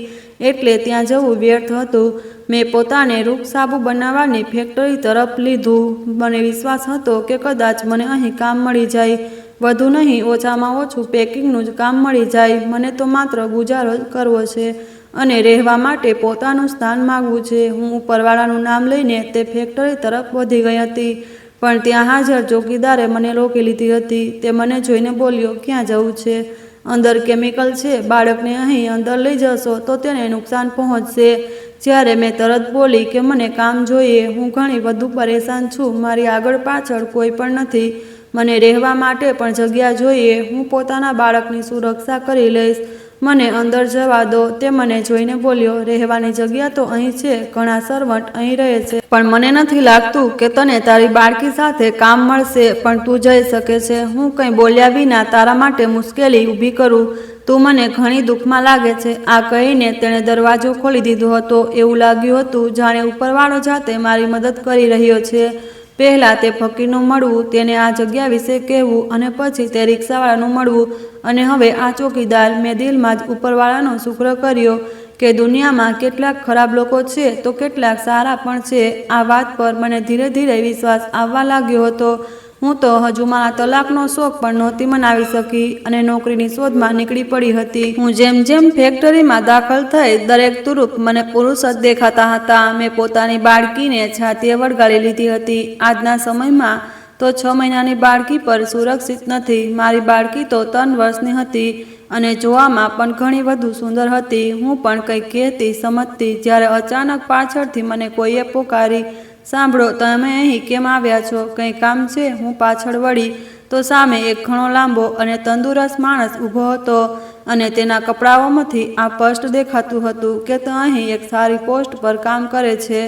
એટલે ત્યાં જવું વ્યર્થ હતું. મેં પોતાને રૂપ સાબુ બનાવવાની ફેક્ટરી તરફ લીધું. મને વિશ્વાસ હતો કે કદાચ મને અહીં કામ મળી જાય. વધુ નહીં, ઓછામાં ઓછું પેકિંગનું જ કામ મળી જાય. મને તો માત્ર ગુજારો જ કરવો છે અને રહેવા માટે પોતાનું સ્થાન માગવું છે. હું ઉપરવાળાનું નામ લઈને તે ફેક્ટરી તરફ વધી ગઈ હતી, પણ ત્યાં હાજર ચોકીદારે મને રોકી લીધી હતી. તે મને જોઈને બોલ્યો, ક્યાં જવું છે? અંદર કેમિકલ છે, બાળકને અહીં અંદર લઈ જશો તો તેને નુકસાન પહોંચશે. જ્યારે મેં તરત બોલી કે મને કામ જોઈએ, હું ઘણી વધુ પરેશાન છું, મારી આગળ પાછળ કોઈ પણ નથી, મને રહેવા માટે પણ જગ્યા જોઈએ, હું પોતાના બાળકની સુરક્ષા કરી લઈશ, મને અંદર જવા દો. તે મને જોઈને બોલ્યો, રહેવાની જગ્યા તો અહીં છે, ઘણા સર્વન્ટ અહીં રહે છે, પણ મને નથી લાગતું કે તને તારી બાળકી સાથે કામ મળશે, પણ તું જઈ શકે છે. હું કંઈ બોલ્યા વિના તારા માટે મુશ્કેલી ઊભી કરું? તું મને ઘણી દુઃખમાં લાગે છે. આ કહીને તેણે દરવાજો ખોલી દીધો હતો. એવું લાગ્યું હતું જાણે ઉપરવાળો જાતે મારી મદદ કરી રહ્યો છે. પહેલાં તે ફકીરનું મળવું, તેને આ જગ્યા વિશે કહેવું અને પછી તે રિક્ષાવાળાનું મળવું અને હવે આ ચોકીદાર. મેં દિલમાં જ ઉપરવાળાનો શુક્ર કર્યો કે દુનિયામાં કેટલાક ખરાબ લોકો છે તો કેટલાક સારા પણ છે. આ વાત પર મને ધીરે ધીરે વિશ્વાસ આવવા લાગ્યો હતો. હું તો હજુ મારા તલાકનો શોખ પણ નહોતી મનાવી શકી અને નોકરીની શોધમાં નીકળી પડી હતી. હું જેમ જેમ ફેક્ટરીમાં દાખલ થઈ, દરેક તરફ મને પુરુષ જ દેખાતા હતા. મેં પોતાની બાળકીને છાતીએ વળગાડી લીધી હતી. આજના સમયમાં તો 6 મહિનાની બાળકી પર સુરક્ષિત નથી. મારી બાળકી તો 3 વર્ષની હતી અને જોવામાં પણ ઘણી વધુ સુંદર હતી. હું પણ કંઈક કહેતી સમજતી, જ્યારે અચાનક પાછળથી મને કોઈએ પોકારી, સાંભળો, તમે અહીં કેમ આવ્યા છો? કંઈ કામ છે? હું પાછળ વળી તો સામે એક ઘણો લાંબો અને તંદુરસ્ત માણસ ઊભો હતો અને તેના કપડાઓમાંથી આ સ્પષ્ટ દેખાતું હતું કે તે અહીં એક સારી પોસ્ટ પર કામ કરે છે.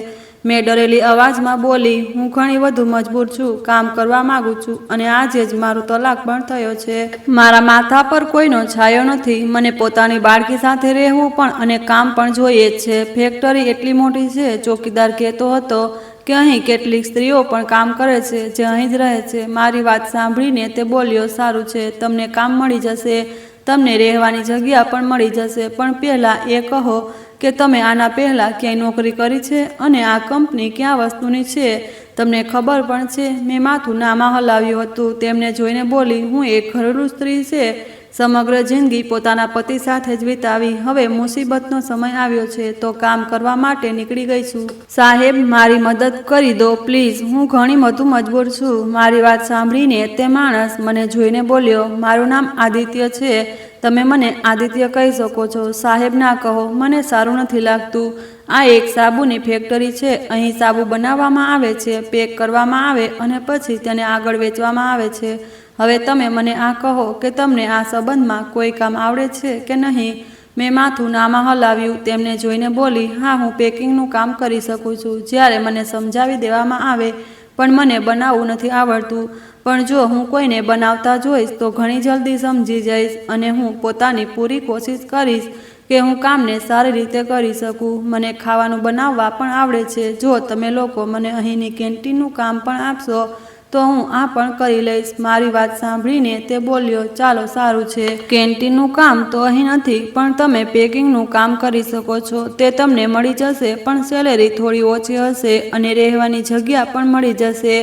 મેં ડરેલી અવાજમાં બોલી, હું ઘણી વધુ મજબૂર છું, કામ કરવા માગું છું અને આજે જ મારો તલાક પણ થયો છે. મારા માથા પર કોઈનો છાયો નથી. મને પોતાની બાળકી સાથે રહેવું પણ અને કામ પણ જોઈએ છે. ફેક્ટરી એટલી મોટી છે, ચોકીદાર કહેતો હતો કે અહીં કેટલીક સ્ત્રીઓ પણ કામ કરે છે જે અહીં જ રહે છે. મારી વાત સાંભળીને તે બોલ્યો, સારું છે, તમને કામ મળી જશે, તમને રહેવાની જગ્યા પણ મળી જશે, પણ પહેલાં એ કહો કે તમે આના પહેલાં ક્યાંય નોકરી કરી છે અને આ કંપની ક્યાં વસ્તુની છે, તમને ખબર પણ છે? મેં માથું નામાં હલાવ્યું હતું. તેમને જોઈને બોલી, હું એક ઘરેલું સ્ત્રી છે, સમગ્ર જિંદગી પોતાના પતિ સાથે જ વિતાવી. હવે મુસીબતનો સમય આવ્યો છે તો કામ કરવા માટે નીકળી ગઈ છું. સાહેબ, મારી મદદ કરી દો પ્લીઝ, હું ઘણી વધુ મજબૂર છું. મારી વાત સાંભળીને તે માણસ મને જોઈને બોલ્યો, મારું નામ આદિત્ય છે, તમે મને આદિત્ય કહી શકો છો. સાહેબ, ના કહો, મને સારું નથી લાગતું. આ એક સાબુની ફેક્ટરી છે. અહીં સાબુ બનાવવામાં આવે છે, પેક કરવામાં આવે અને પછી તેને આગળ વેચવામાં આવે છે. હવે તમે મને આ કહો કે તમને આ સંબંધમાં કોઈ કામ આવડે છે કે નહીં? મેં માથું નામાં હલાવ્યું. તેમને જોઈને બોલી, હા, હું પેકિંગનું કામ કરી શકું છું જ્યારે મને સમજાવી દેવામાં આવે, પણ મને બનાવવું નથી આવડતું. પણ જો હું કોઈને બનાવતા જોઈશ તો ઘણી જલ્દી સમજી જઈશ અને હું પોતાની પૂરી કોશિશ કરીશ કે હું કામને સારી રીતે કરી શકું. મને ખાવાનું બનાવવા પણ આવડે છે. જો તમે લોકો મને અહીંની કેન્ટીનનું કામ પણ આપશો તો હું આ પણ કરી લઈશ. મારી વાત સાંભળીને તે બોલ્યો, ચાલો સારું છે. કેન્ટીનનું કામ તો અહીં નથી, પણ તમે પેકિંગનું કામ કરી શકો છો. તે તમને મળી જશે, પણ સેલેરી થોડી ઓછી હશે અને રહેવાની જગ્યા પણ મળી જશે.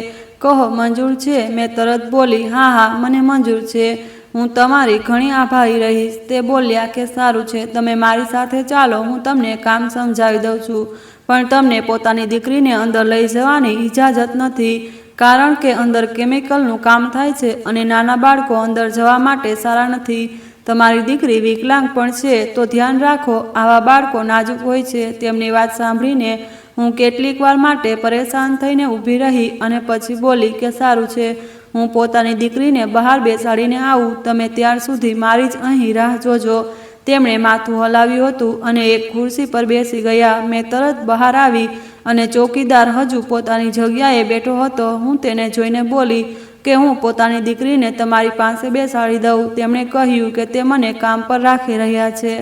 કહો મંજૂર છે? મેં તરત બોલી, હા મને મંજૂર છે. હું તમારી ઘણી આભારી રહીશ. તે બોલ્યા કે સારું છે, તમે મારી સાથે ચાલો, હું તમને કામ સમજાવી દઉં છું. પણ તમને પોતાની દીકરીને અંદર લઈ જવાની ઇજાજત નથી, કારણ કે અંદર કેમિકલનું કામ થાય છે અને નાના બાળકો અંદર જવા માટે સારા નથી. તમારી દીકરી વિકલાંગ પણ છે, તો ધ્યાન રાખો, આવા બાળકો નાજુક હોય છે. તેમની વાત સાંભળીને હું કેટલીક વાર માટે પરેશાન થઈને ઊભી રહી અને પછી બોલી કે સારું છે, હું પોતાની દીકરીને બહાર બેસાડીને આવું. તમે ત્યાર સુધી મારી જ અહીં રાહ જોજો. તેમણે માથું હલાવ્યું હતું અને એક ખુરશી પર બેસી ગયા. મેં તરત બહાર આવી અને ચોકીદાર હજુ પોતાની જગ્યાએ બેઠો હતો. હું તેને જોઈને બોલી કે હું પોતાની દીકરીને તમારી પાસે બેસાડી દઉં. તેમણે કહ્યું કે તે મને કામ પર રાખી રહ્યા છે,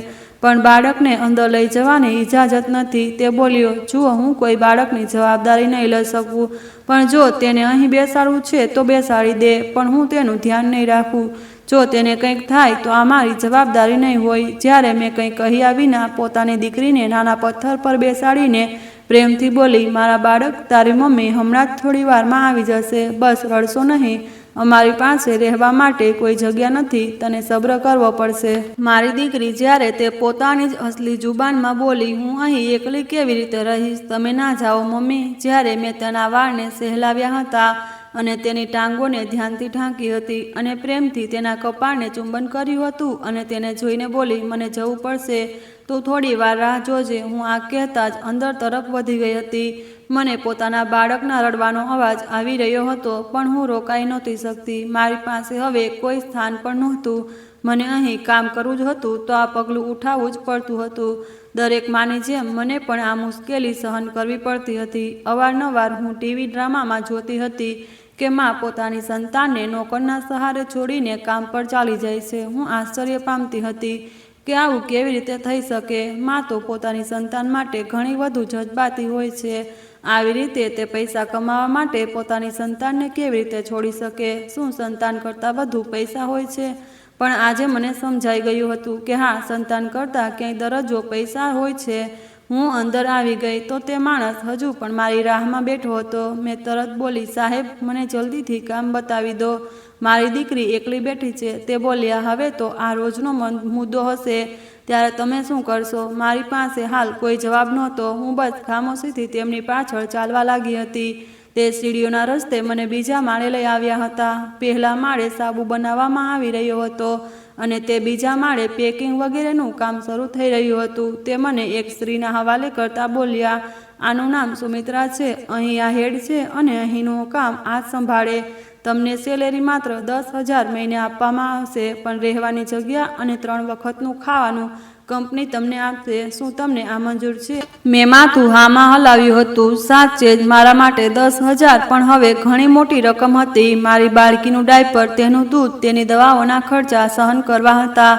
પણ બાળકને અંદર લઈ જવાની ઇજાજત નથી. તે બોલ્યો, જુઓ, હું કોઈ બાળકની જવાબદારી નહીં લઈ શકું, પણ જો તેને અહીં બેસાડવું છે તો બેસાડી દે, પણ હું તેનું ધ્યાન નહીં રાખું. જો તેને કંઈક થાય તો આ મારી જવાબદારી નહીં હોય. જ્યારે મેં કંઈ કહ્યા વિના પોતાની દીકરીને નાના પથ્થર પર બેસાડીને પ્રેમથી બોલી, મારા બાળક, તારી મમ્મી હમણાં જ થોડી વારમાં આવી જશે. બસ રડશો નહીં. અમારી પાસે રહેવા માટે કોઈ જગ્યા નથી. તને સબ્ર કરવો પડશે. મારી દીકરી જ્યારે તે પોતાની જ અસલી જુબાનમાં બોલી, હું અહીં એકલી કેવી રીતે રહીશ? તમે ના જાઓ મમ્મી. જ્યારે મેં તેના વાળને સહેલાવ્યા હતા અને તેની ટાંગોને ધ્યાનથી ઢાંકી હતી અને પ્રેમથી તેના કપાળને ચુંબન કર્યું હતું અને તેને જોઈને બોલી, મને જવું પડશે, તું થોડી વાર રાહ જોજે. હું આ કહેતા જ અંદર તરફ વધી ગઈ હતી. મને પોતાના બાળકના રડવાનો અવાજ આવી રહ્યો હતો, પણ હું રોકાઈ નહોતી શકતી. મારી પાસે હવે કોઈ સ્થાન પણ નહોતું. મને અહીં કામ કરવું જ હતું, તો આ પગલું ઉઠાવવું જ પડતું હતું. દરેક માની જેમ મને પણ આ મુશ્કેલી સહન કરવી પડતી હતી. અવારનવાર હું ટીવી ડ્રામામાં જોતી હતી કે માં પોતાની સંતાનને નોકરના સહારે છોડીને કામ પર ચાલી જાય છે. હું આશ્ચર્ય પામતી હતી કે આવું કેવી રીતે થઈ શકે. માં તો પોતાની સંતાન માટે ઘણી વધુ જજબાતી હોય છે. આવી રીતે તે પૈસા કમાવા માટે પોતાની સંતાનને કેવી રીતે છોડી શકે? શું સંતાન કરતાં વધુ પૈસા હોય છે? પણ આજે મને સમજાઈ ગયું હતું કે હા, સંતાન કરતાં ક્યાંય દરજ્જો પૈસા હોય છે. હું અંદર આવી ગઈ તો તે માણસ હજુ પણ મારી રાહમાં બેઠો હતો. મેં તરત બોલી, સાહેબ, મને જલ્દીથી કામ બતાવી દો. મારી દીકરી એકલી બેઠી છે. તે બોલ્યા, હવે તો આ રોજનો મુદ્દો હશે. ત્યારે તમે શું કરશો? મારી પાસે હાલ કોઈ જવાબ નહોતો. હું બસ ખામોશીથી તેમની પાછળ ચાલવા લાગી હતી. તે સીડીઓના રસ્તે મને બીજા માળે લઈ આવ્યા હતા. પહેલા માળે સાબુ બનાવવામાં આવી રહ્યો હતો અને તે બીજા માળે પેકિંગ વગેરેનું કામ શરૂ થઈ રહ્યું હતું. તે મને એક સ્ત્રીના હવાલે કરતા બોલ્યા, આનું નામ સુમિત્રા છે, અહીં આ હેડ છે અને અહીંનું કામ આ સંભાળે. તમને સેલેરી માત્ર 10,000 મહિને આપવામાં આવશે, પણ રહેવાની જગ્યા અને 3 વખતનું ખાવાનું કંપની તમને આપશે. શું તમને આ મંજૂર છે? મેં માથું હામાં હલાવ્યું હતું. સાચે જ મારા માટે 10,000 પણ હવે ઘણી મોટી રકમ હતી. મારી બાળકીનું ડાયપર, તેનું દૂધ, તેની દવાઓના ખર્ચા સહન કરવા હતા.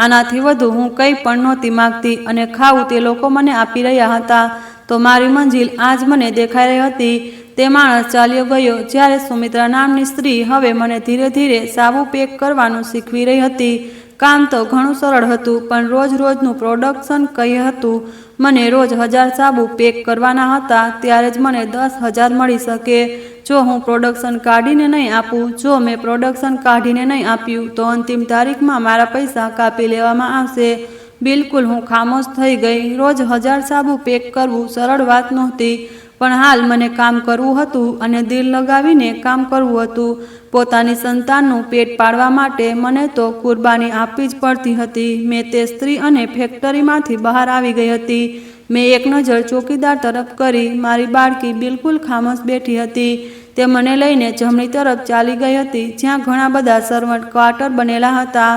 આનાથી વધુ હું કંઈ પણ નહોતી માગતી અને ખાવું તે લોકો મને આપી રહ્યા હતા. તો મારી મંજિલ આજ મને દેખાઈ રહી હતી. તે માણસ ચાલ્યો ગયો. જ્યારે સુમિત્રા નામની સ્ત્રી હવે મને ધીરે ધીરે સાબુ પેક કરવાનું શીખવી રહી હતી. કામ તો ઘણું સરળ હતું, પણ રોજ રોજનું પ્રોડક્શન કઈ હતું. મને રોજ 1000 સાબુ પેક કરવાના હતા, ત્યારે જ મને 10,000 મળી શકે. જો હું પ્રોડક્શન કાઢીને નહીં આપું, જો મેં પ્રોડક્શન કાઢીને નહીં આપ્યું, તો અંતિમ તારીખમાં મારા પૈસા કાપી લેવામાં આવશે. બિલકુલ હું ખામોશ થઈ ગઈ. રોજ 1000 સાબુ પેક કરવું સરળ વાત નહોતી, પણ હાલ મને કામ કરવું હતું અને દિલ લગાવીને કામ કરવું હતું. પોતાની સંતાનનું પેટ પાડવા માટે મને તો કુરબાની આપવી જ પડતી હતી. મેં તે સ્ત્રી અને ફેક્ટરીમાંથી બહાર આવી ગઈ હતી. મેં એક નજર ચોકીદાર તરફ કરી. મારી બાળકી બિલકુલ ખામોશ બેઠી હતી. તે મને લઈને જમણી તરફ ચાલી ગઈ હતી, જ્યાં ઘણા બધા સર્વન્ટ ક્વાર્ટર બનેલા હતા.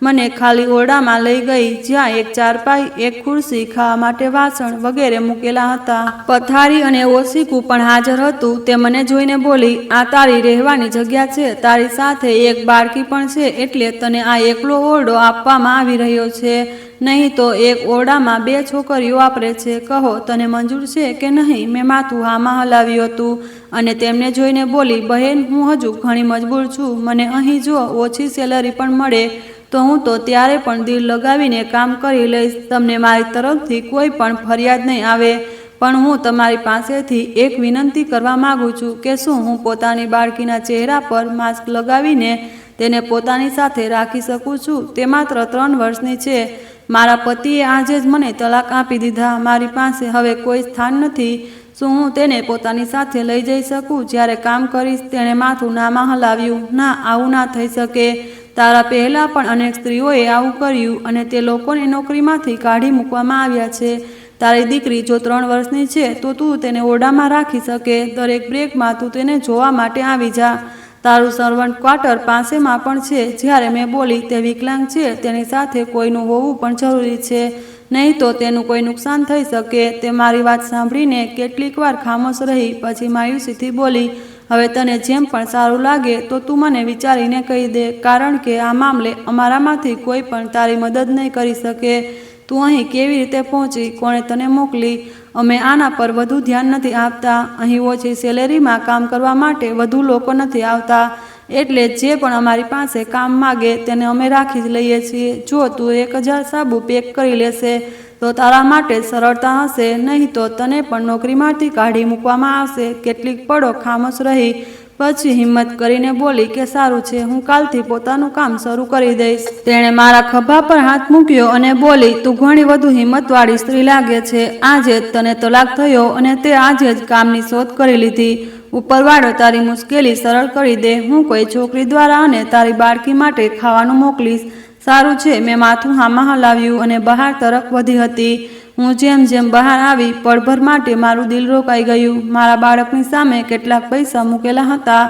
મને ખાલી ઓરડામાં લઈ ગઈ, જ્યાં એક ચારપાઈ, એક ખુરશી, ખાવા માટે વાસણ વગેરે મૂકેલા હતા. પથારી અને ઓશીકું પણ હાજર હતું. તે મને જોઈને બોલી, આ તારી રહેવાની જગ્યા છે. તારી સાથે એક બાળકી પણ છે, એટલે તને આ એકલો ઓરડો આપવામાં આવી રહ્યો છે. નહીં તો એક ઓરડામાં 2 છોકરીઓ વાપરે છે. કહો તને મંજૂર છે કે નહીં? મેં માથું હામાં હલાવ્યું હતું અને તેમને જોઈને બોલી, બહેન, હું હજુ ઘણી મજબૂર છું. મને અહીં જો ઓછી સેલરી પણ મળે તો હું તો ત્યારે પણ દિલ લગાવીને કામ કરી લઈશ. તમને મારી તરફથી કોઈ પણ ફરિયાદ નહીં આવે. પણ હું તમારી પાસેથી એક વિનંતી કરવા માગું છું કે શું હું પોતાની બાળકીના ચહેરા પર માસ્ક લગાવીને તેને પોતાની સાથે રાખી શકું છું? તે માત્ર 3 વર્ષની છે. મારા પતિએ આજે જ મને તલાક આપી દીધા. મારી પાસે હવે કોઈ સ્થાન નથી. શું હું તેને પોતાની સાથે લઈ જઈ શકું? જ્યારે કામ કરીશ. તેણે માથું નામાં હલાવ્યું. ના, આવું ના થઈ શકે. તારા પહેલાં પણ અનેક સ્ત્રીઓએ આવું કર્યું અને તે લોકોને નોકરીમાંથી કાઢી મૂકવામાં આવ્યા છે. તારી દીકરી જો 3 વર્ષની છે તો તું તેને ઓરડામાં રાખી શકે. દરેક બ્રેકમાં તું તેને જોવા માટે આવી જા. તારું સર્વન્ટ ક્વાર્ટર પાસેમાં પણ છે. જ્યારે મેં બોલી, તે વિકલાંગ છે, તેની સાથે કોઈનું હોવું પણ જરૂરી છે, નહીં તો તેનું કોઈ નુકસાન થઈ શકે. તે મારી વાત સાંભળીને કેટલીક વાર ખામોશ રહી. પછી માયુસીથી બોલી, હવે તને જેમ પણ સારું લાગે તો તું મને વિચારીને કહી દે, કારણ કે આ મામલે અમારામાંથી કોઈ પણ તારી મદદ નહીં કરી શકે. તું અહીં કેવી રીતે પહોંચી? કોણે તને મોકલી? અમે આના પર વધુ ધ્યાન નથી આપતા. અહીં ઓછી સેલેરીમાં કામ કરવા માટે વધુ લોકો નથી આવતા. એટલે જે પણ અમારી પાસે કામ માગે તેને અમે રાખી જ લઈએ છીએ. જો તું 1000 સાબુ પેક કરી લેશે તો તારા માટે સરળતા હશે, નહીં તો તને પણ નોકરીમાંથી કાઢી મૂકવામાં આવશે. કેટલીક પળો ખામોશ રહી. પછી હિંમત કરીને બોલી કે સારું છે, હું કાલથી પોતાનું કામ શરૂ કરી દઈશ. તેણે મારા ખભા પર હાથ મૂક્યો અને બોલી, તું ઘણી વધુ હિંમતવાળી સ્ત્રી લાગે છે. આજે જ તને તલાક થયો અને તે આજે જ કામની શોધ કરી લીધી. ઉપરવાળો તારી મુશ્કેલી સરળ કરી દે. હું કોઈ છોકરી દ્વારા અને તારી બાળકી માટે ખાવાનું મોકલીશ. સારું છે. મેં માથું હામાં હલાવ્યું અને બહાર તરફ વધી હતી. હું જેમ જેમ બહાર આવી, પળભર માટે મારું દિલ રોકાઈ ગયું. મારા બાળકની સામે કેટલાક પૈસા મૂકેલા હતા.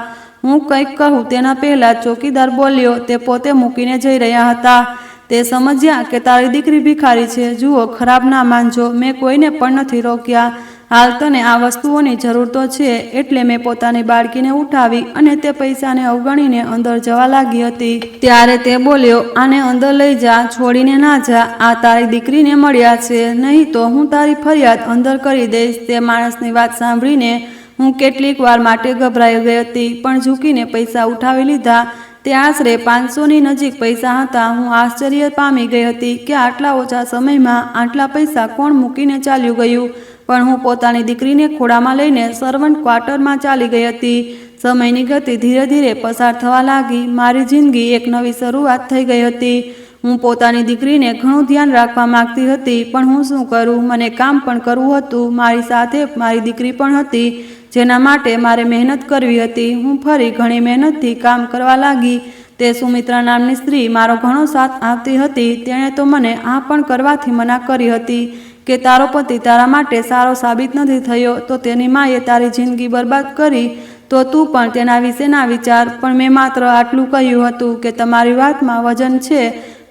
હું કંઈક કહું તેના પહેલા ચોકીદાર બોલ્યો. તે પોતે મૂકીને જઈ રહ્યા હતા. તે સમજ્યા કે તારી દીકરી ભિખારી છે. જુઓ, ખરાબ ના માનજો, મેં કોઈને પણ નથી રોક્યા. હાલ તને આ વસ્તુઓની જરૂર તો છે. એટલે મેં પોતાની બાળકીને ઉઠાવી અને તે પૈસાને અવગણીને અંદર જવા લાગી હતી. ત્યારે તે બોલ્યો, આને અંદર લઈ જા, છોડીને ના જા. આ તારી દીકરીને મળ્યા છે, નહીં તો હું તારી ફરિયાદ અંદર કરી દઈશ. તે માણસની વાત સાંભળીને હું કેટલીક વાર માટે ગભરાઈ ગઈ હતી, પણ ઝૂકીને પૈસા ઉઠાવી લીધા. તે આશરે 500ની નજીક પૈસા હતા. હું આશ્ચર્ય પામી ગઈ હતી કે આટલા ઓછા સમયમાં આટલા પૈસા કોણ મૂકીને ચાલ્યું ગયું. પણ હું પોતાની દીકરીને ખોળામાં લઈને સર્વન્ટ ક્વાર્ટરમાં ચાલી ગઈ હતી. સમયની ગતિ ધીરે ધીરે પસાર થવા લાગી. મારી જિંદગી એક નવી શરૂઆત થઈ ગઈ હતી. હું પોતાની દીકરીને ઘણું ધ્યાન રાખવા માંગતી હતી, પણ હું શું કરું? મને કામ પણ કરવું હતું. મારી સાથે મારી દીકરી પણ હતી, જેના માટે મારે મહેનત કરવી હતી. હું ફરી ઘણી મહેનતથી કામ કરવા લાગી. તે સુમિત્રા નામની સ્ત્રી મારો ઘણો સાથ આપતી હતી. તેણે તો મને આ પણ કરવાથી મના કરી હતી કે તારો પતિ તારા માટે સારો સાબિત નથી થયો, તો તેની માએ તારી જિંદગી બરબાદ કરી, તો તું પણ તેના વિશે ના વિચાર. પણ મેં માત્ર આટલું કહ્યું હતું કે તમારી વાતમાં વજન છે,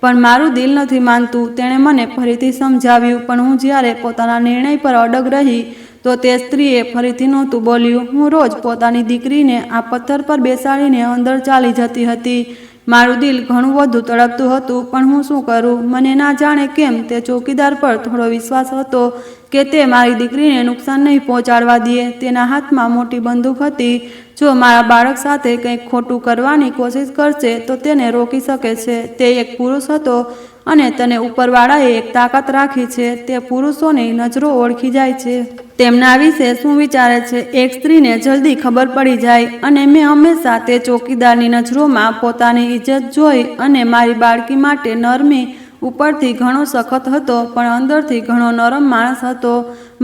પણ મારું દિલ નથી માનતું. તેણે મને ફરીથી સમજાવ્યું, પણ હું જ્યારે પોતાના નિર્ણય પર અડગ રહી તો તે સ્ત્રીએ ફરીથી નહોતું બોલ્યું. હું રોજ પોતાની દીકરીને આ પથ્થર પર બેસાડીને અંદર ચાલી જતી હતી. મારું દિલ ઘણું વધુ તડપતું હતું, પણ હું શું કરું? મને ના જાણે કેમ તે ચોકીદાર પર થોડો વિશ્વાસ હતો કે તે મારી દીકરીને નુકસાન નહીં પહોંચાડવા દે. તેના હાથમાં મોટી બંદૂક હતી. જો મારા બાળક સાથે કંઈક ખોટું કરવાની કોશિશ કરશે તો તેને રોકી શકે છે. તે એક પુરુષ હતો અને તને ઉપરવાળાએ એક તાકાત રાખી છે. તે પુરુષોની નજરો ઓળખી જાય છે. તેમના વિશે શું વિચારે છે એક સ્ત્રીને જલ્દી ખબર પડી જાય. અને મેં હંમેશા તે ચોકીદારની નજરોમાં પોતાની ઇજ્જત જોઈ. અને મારી બાળકી માટે નરમી ઉપરથી ઘણો સખત હતો, પણ અંદરથી ઘણો નરમ માણસ હતો.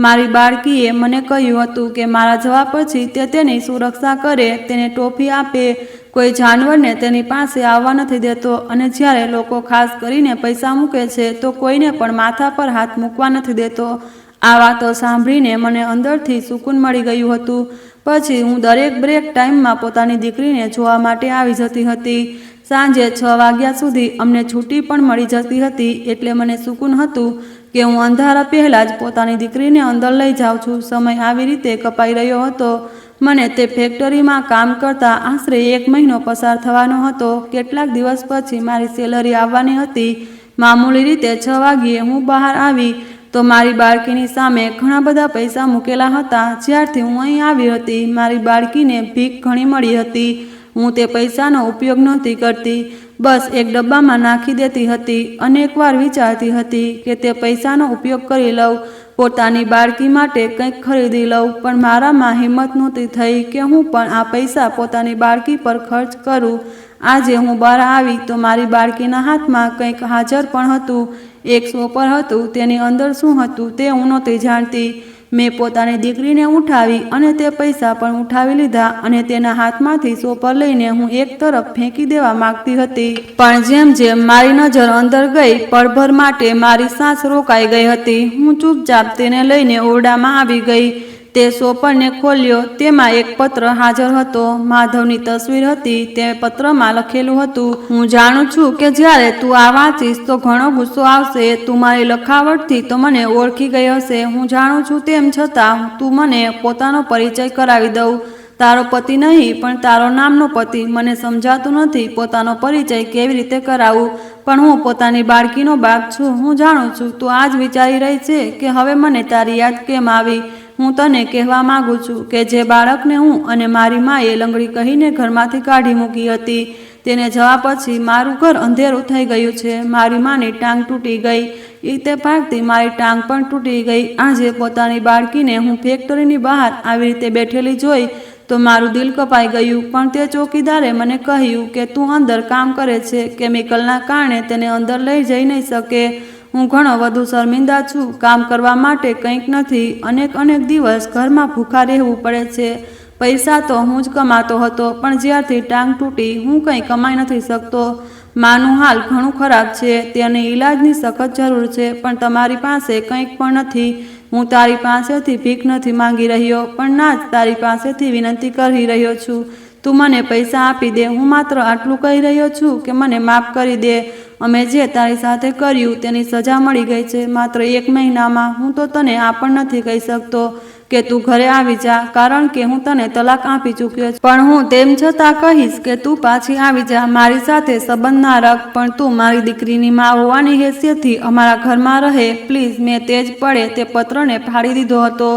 મારી બાળકીએ મને કહ્યું હતું કે મારા જવા પછી તે તેની સુરક્ષા કરે, તેને ટોફી આપે, કોઈ જાનવરને તેની પાસે આવવા નથી દેતો, અને જ્યારે લોકો ખાસ કરીને પૈસા મૂકે છે તો કોઈને પણ માથા પર હાથ મૂકવા નથી દેતો. આ વાતો સાંભળીને મને અંદરથી સુકૂન મળી ગયું હતું. પછી હું દરેક બ્રેક ટાઈમમાં પોતાની દીકરીને જોવા માટે આવી જતી હતી. સાંજે 6 વાગ્યા સુધી અમને છૂટી પણ મળી જતી હતી. એટલે મને સુકૂન હતું કે હું અંધારા પહેલાં જ પોતાની દીકરીને અંદર લઈ જાઉં છું. સમય આવી રીતે કપાઈ રહ્યો હતો. મને તે ફેક્ટરીમાં કામ કરતા આશરે 1 મહિનો પસાર થવાનો હતો. કેટલાક દિવસ પછી મારી સેલરી આવવાની હતી. મામૂલી રીતે 6 વાગ્યે હું બહાર આવી તો મારી બાળકીની સામે ઘણા બધા પૈસા મૂકેલા હતા. જ્યારથી હું અહીં આવી હતી મારી બાળકીને ભીખ ઘણી મળી હતી. હું તે પૈસાનો ઉપયોગ નહોતી કરતી, બસ એક ડબ્બામાં નાખી દેતી હતી. અનેકવાર વિચારતી હતી કે તે પૈસાનો ઉપયોગ કરી લઉં, પોતાની બાળકી માટે કંઈક ખરીદી લઉં, પણ મારામાં હિંમત નહોતી થઈ કે હું પણ આ પૈસા પોતાની બાળકી પર ખર્ચ કરું. આજે હું બહાર આવી તો મારી બાળકીના હાથમાં કંઈક હાજર પણ હતું. એક સોપર હતું, તેની અંદર શું હતું તે હું નહોતી જાણતી. મેં પોતાની દીકરીને ઉઠાવી અને તે પૈસા પણ ઉઠાવી લીધા અને તેના હાથમાંથી સોપર લઈને હું એક તરફ ફેંકી દેવા માંગતી હતી. પણ જેમ જેમ મારી નજર અંદર ગઈ, પળભર માટે મારી સાંસ રોકાઈ ગઈ હતી. હું ચૂપચાપ તેને લઈને ઓરડામાં આવી ગઈ. તે સોપરને ખોલ્યો. તેમાં એક પત્ર હાજર હતો. માધવની તસવીર હતી. તે પત્રમાં લખેલું હતું, હું જાણું છું કે જ્યારે તું આ વાંચીશ તો ઘણો ગુસ્સો આવશે. તું મારી લખાવટથી તો મને ઓળખી ગઈ હશે. હું જાણું છું, તેમ છતાં તું મને પોતાનો પરિચય કરાવી દઉં. તારો પતિ નહીં, પણ તારો નામનો પતિ. મને સમજાતું નથી પોતાનો પરિચય કેવી રીતે કરાવું, પણ હું પોતાની બાળકીનો બાપ છું. હું જાણું છું તું આ જ વિચારી રહી છે કે હવે મને તારી યાદ કેમ આવી. હું તને કહેવા માંગુ છું કે જે બાળકને હું અને મારી માએ લંગડી કહીને ઘરમાંથી કાઢી મૂકી હતી, તેને જવા પછી મારું ઘર અંધેરું થઈ ગયું છે. મારી માની ટાંગ તૂટી ગઈ. ઇત્તેફાકથી મારી ટાંગ પણ તૂટી ગઈ. આજે પોતાની બાળકીને હું ફેક્ટરીની બહાર આવી રીતે બેઠેલી જોઈ તો મારું દિલ કપાઈ ગયું. પણ તે ચોકીદારે મને કહ્યું કે તું અંદર કામ કરે છે, કેમિકલના કારણે તેને અંદર લઈ જઈ નહીં શકે. હું ઘણો વધુ શર્મિંદા છું. કામ કરવા માટે કંઈક નથી. અનેક દિવસ ઘરમાં ભૂખા રહેવું પડે છે. પૈસા તો હું જ કમાતો હતો, પણ જ્યારથી ટાંગ તૂટી હું કંઈ કમાઈ નથી શકતો. માનું હાલ ઘણું ખરાબ છે. તેને ઈલાજની સખત જરૂર છે, પણ તમારી પાસે કંઈક પણ નથી. હું તારી પાસેથી ભીખ નથી માંગી રહ્યો, પણ ના જ તારી પાસેથી વિનંતી કરી રહ્યો છું. તું મને પૈસા આપી દે. હું માત્ર આટલું કહી રહ્યો છું કે મને માફ કરી દે. અમે જે તારી સાથે કર્યું તેની સજા મળી ગઈ છે. માત્ર 1 મહિનામાં. હું તો તને આ પણ નથી કહી શકતો કે તું ઘરે આવી જા, કારણ કે હું તને તલાક આપી ચૂક્યો છું. પણ હું તેમ છતાં કહીશ કે તું પાછી આવી જા. મારી સાથે સંબંધ ના રાખ, પણ તું મારી દીકરીની માં હોવાની હેસિયતથી અમારા ઘરમાં રહે પ્લીઝ. મેં તે જ પડે તે પત્રને ફાડી દીધો હતો.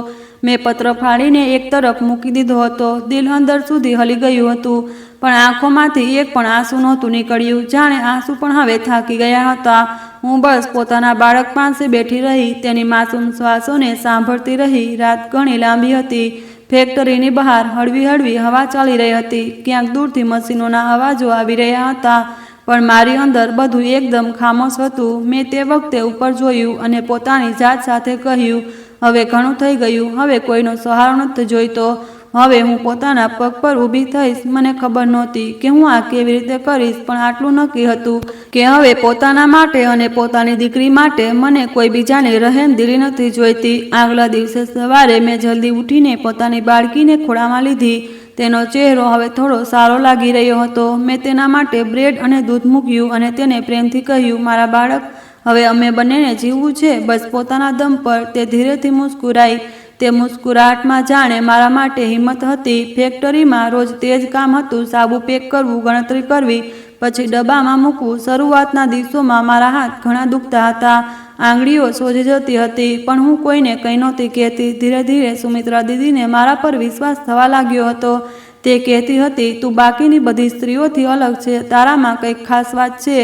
મેં પત્ર ફાડીને એક તરફ મૂકી દીધો હતો. દિલ અંદર સુધી હલી ગયું હતું, પણ આંખોમાંથી એક પણ આંસુ નહોતું નીકળ્યું. જાણે આંસુ પણ હવે થાકી ગયા હતા. હું બસ પોતાના બાળક પાસે બેઠી રહી, તેની માસૂમ શ્વાસોને સાંભળતી રહી. રાત ઘણી લાંબી હતી. ફેક્ટરીની બહાર હળવી હળવી હવા ચાલી રહી હતી. ક્યાંક દૂરથી મશીનોના અવાજો આવી રહ્યા હતા, પણ મારી અંદર બધું એકદમ ખામોશ હતું. મેં તે વખતે ઉપર જોયું અને પોતાની જાત સાથે કહ્યું, હવે ઘણું થઈ ગયું. હવે કોઈનો સહારો નથી જોઈતો. હવે હું પોતાના પગ પર ઊભી થઈશ. મને ખબર નહોતી કે હું આ કેવી રીતે કરીશ, પણ આટલું નક્કી હતું કે હવે પોતાના માટે અને પોતાની દીકરી માટે મને કોઈ બીજાની રહેમદિલી નથી જોઈતી. આગલા દિવસે સવારે મેં જલ્દી ઉઠીને પોતાની બાળકીને ખોળામાં લીધી. તેનો ચહેરો હવે થોડો સારો લાગી રહ્યો હતો. મેં તેના માટે બ્રેડ અને દૂધ મૂક્યું અને તેને પ્રેમથી કહ્યું, મારા બાળક, હવે અમે બંનેને જીવવું છે, બસ પોતાના દમ પર. તે ધીરેથી મુસ્કુરાઈ. તે મુસ્કુરાહટમાં જાણે મારા માટે હિંમત હતી. ફેક્ટરીમાં રોજ તે જ કામ હતું. સાબુ પેક કરવું, ગણતરી કરવી, પછી ડબ્બામાં મૂકવું. શરૂઆતના દિવસોમાં મારા હાથ ઘણા દુખતા હતા. આંગળીઓ સોજી જતી હતી, પણ હું કોઈને કંઈ નહોતી કહેતી. ધીરે ધીરે સુમિત્રા દીદીને મારા પર વિશ્વાસ થવા લાગ્યો હતો. તે કહેતી હતી, તું બાકીની બધી સ્ત્રીઓથી અલગ છે. તારામાં કંઈક ખાસ વાત છે.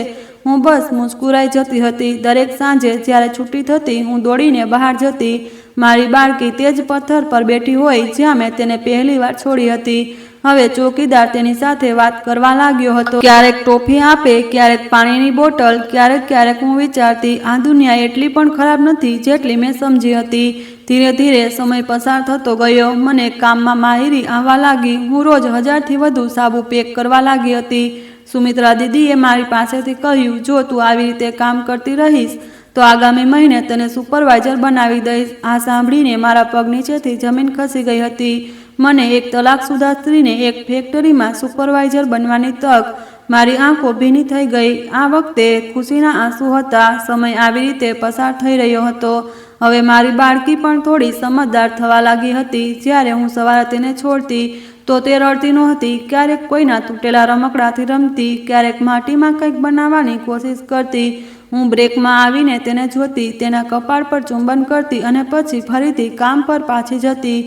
હું બસ મુસ્કુરાઈ જતી હતી. દરેક સાંજે જ્યારે છૂટી થતી હું દોડીને બહાર જતી. મારી બાળકી તે જ પથ્થર પર બેઠી હોય જ્યાં મેં તેને પહેલી વાર છોડી હતી. હવે ચોકીદાર તેની સાથે વાત કરવા લાગ્યો હતો. ક્યારેક ટોફી આપે, ક્યારેક પાણીની બોટલ. ક્યારેક હું વિચારતી, આ દુનિયા એટલી પણ ખરાબ નથી જેટલી મેં સમજી હતી. ધીરે ધીરે સમય પસાર થતો ગયો. મને કામમાં માહિરી આવવા લાગી. હું રોજ 1000થી વધુ સાબુ પેક કરવા લાગી હતી. સુમિત્રા દીદીએ મારી પાસેથી કહ્યું, જો તું આવી રીતે કામ કરતી રહીશ તો આગામી મહિને તને સુપરવાઇઝર બનાવી દઈશ. આ સાંભળીને મારા પગ નીચેથી જમીન ખસી ગઈ હતી. મને એક તલાકશુદા સ્ત્રીને એક ફેક્ટરીમાં સુપરવાઇઝર બનવાની તક. મારી આંખો ભીની થઈ ગઈ. આ વખતે ખુશીના આંસુ હતા. સમય આવી રીતે પસાર થઈ રહ્યો હતો. હવે મારી બાળકી પણ થોડી સમજદાર થવા લાગી હતી. જ્યારે હું સવારે તેને છોડતી તો તે રડતી નહોતી. ક્યારેક કોઈના તૂટેલા રમકડાથી રમતી, ક્યારેક માટીમાં કંઈક બનાવવાની કોશિશ કરતી. હું બ્રેકમાં આવીને તેને જોતી, તેના કપાળ પર ચુંબન કરતી અને પછી ફરીથી કામ પર પાછી જતી.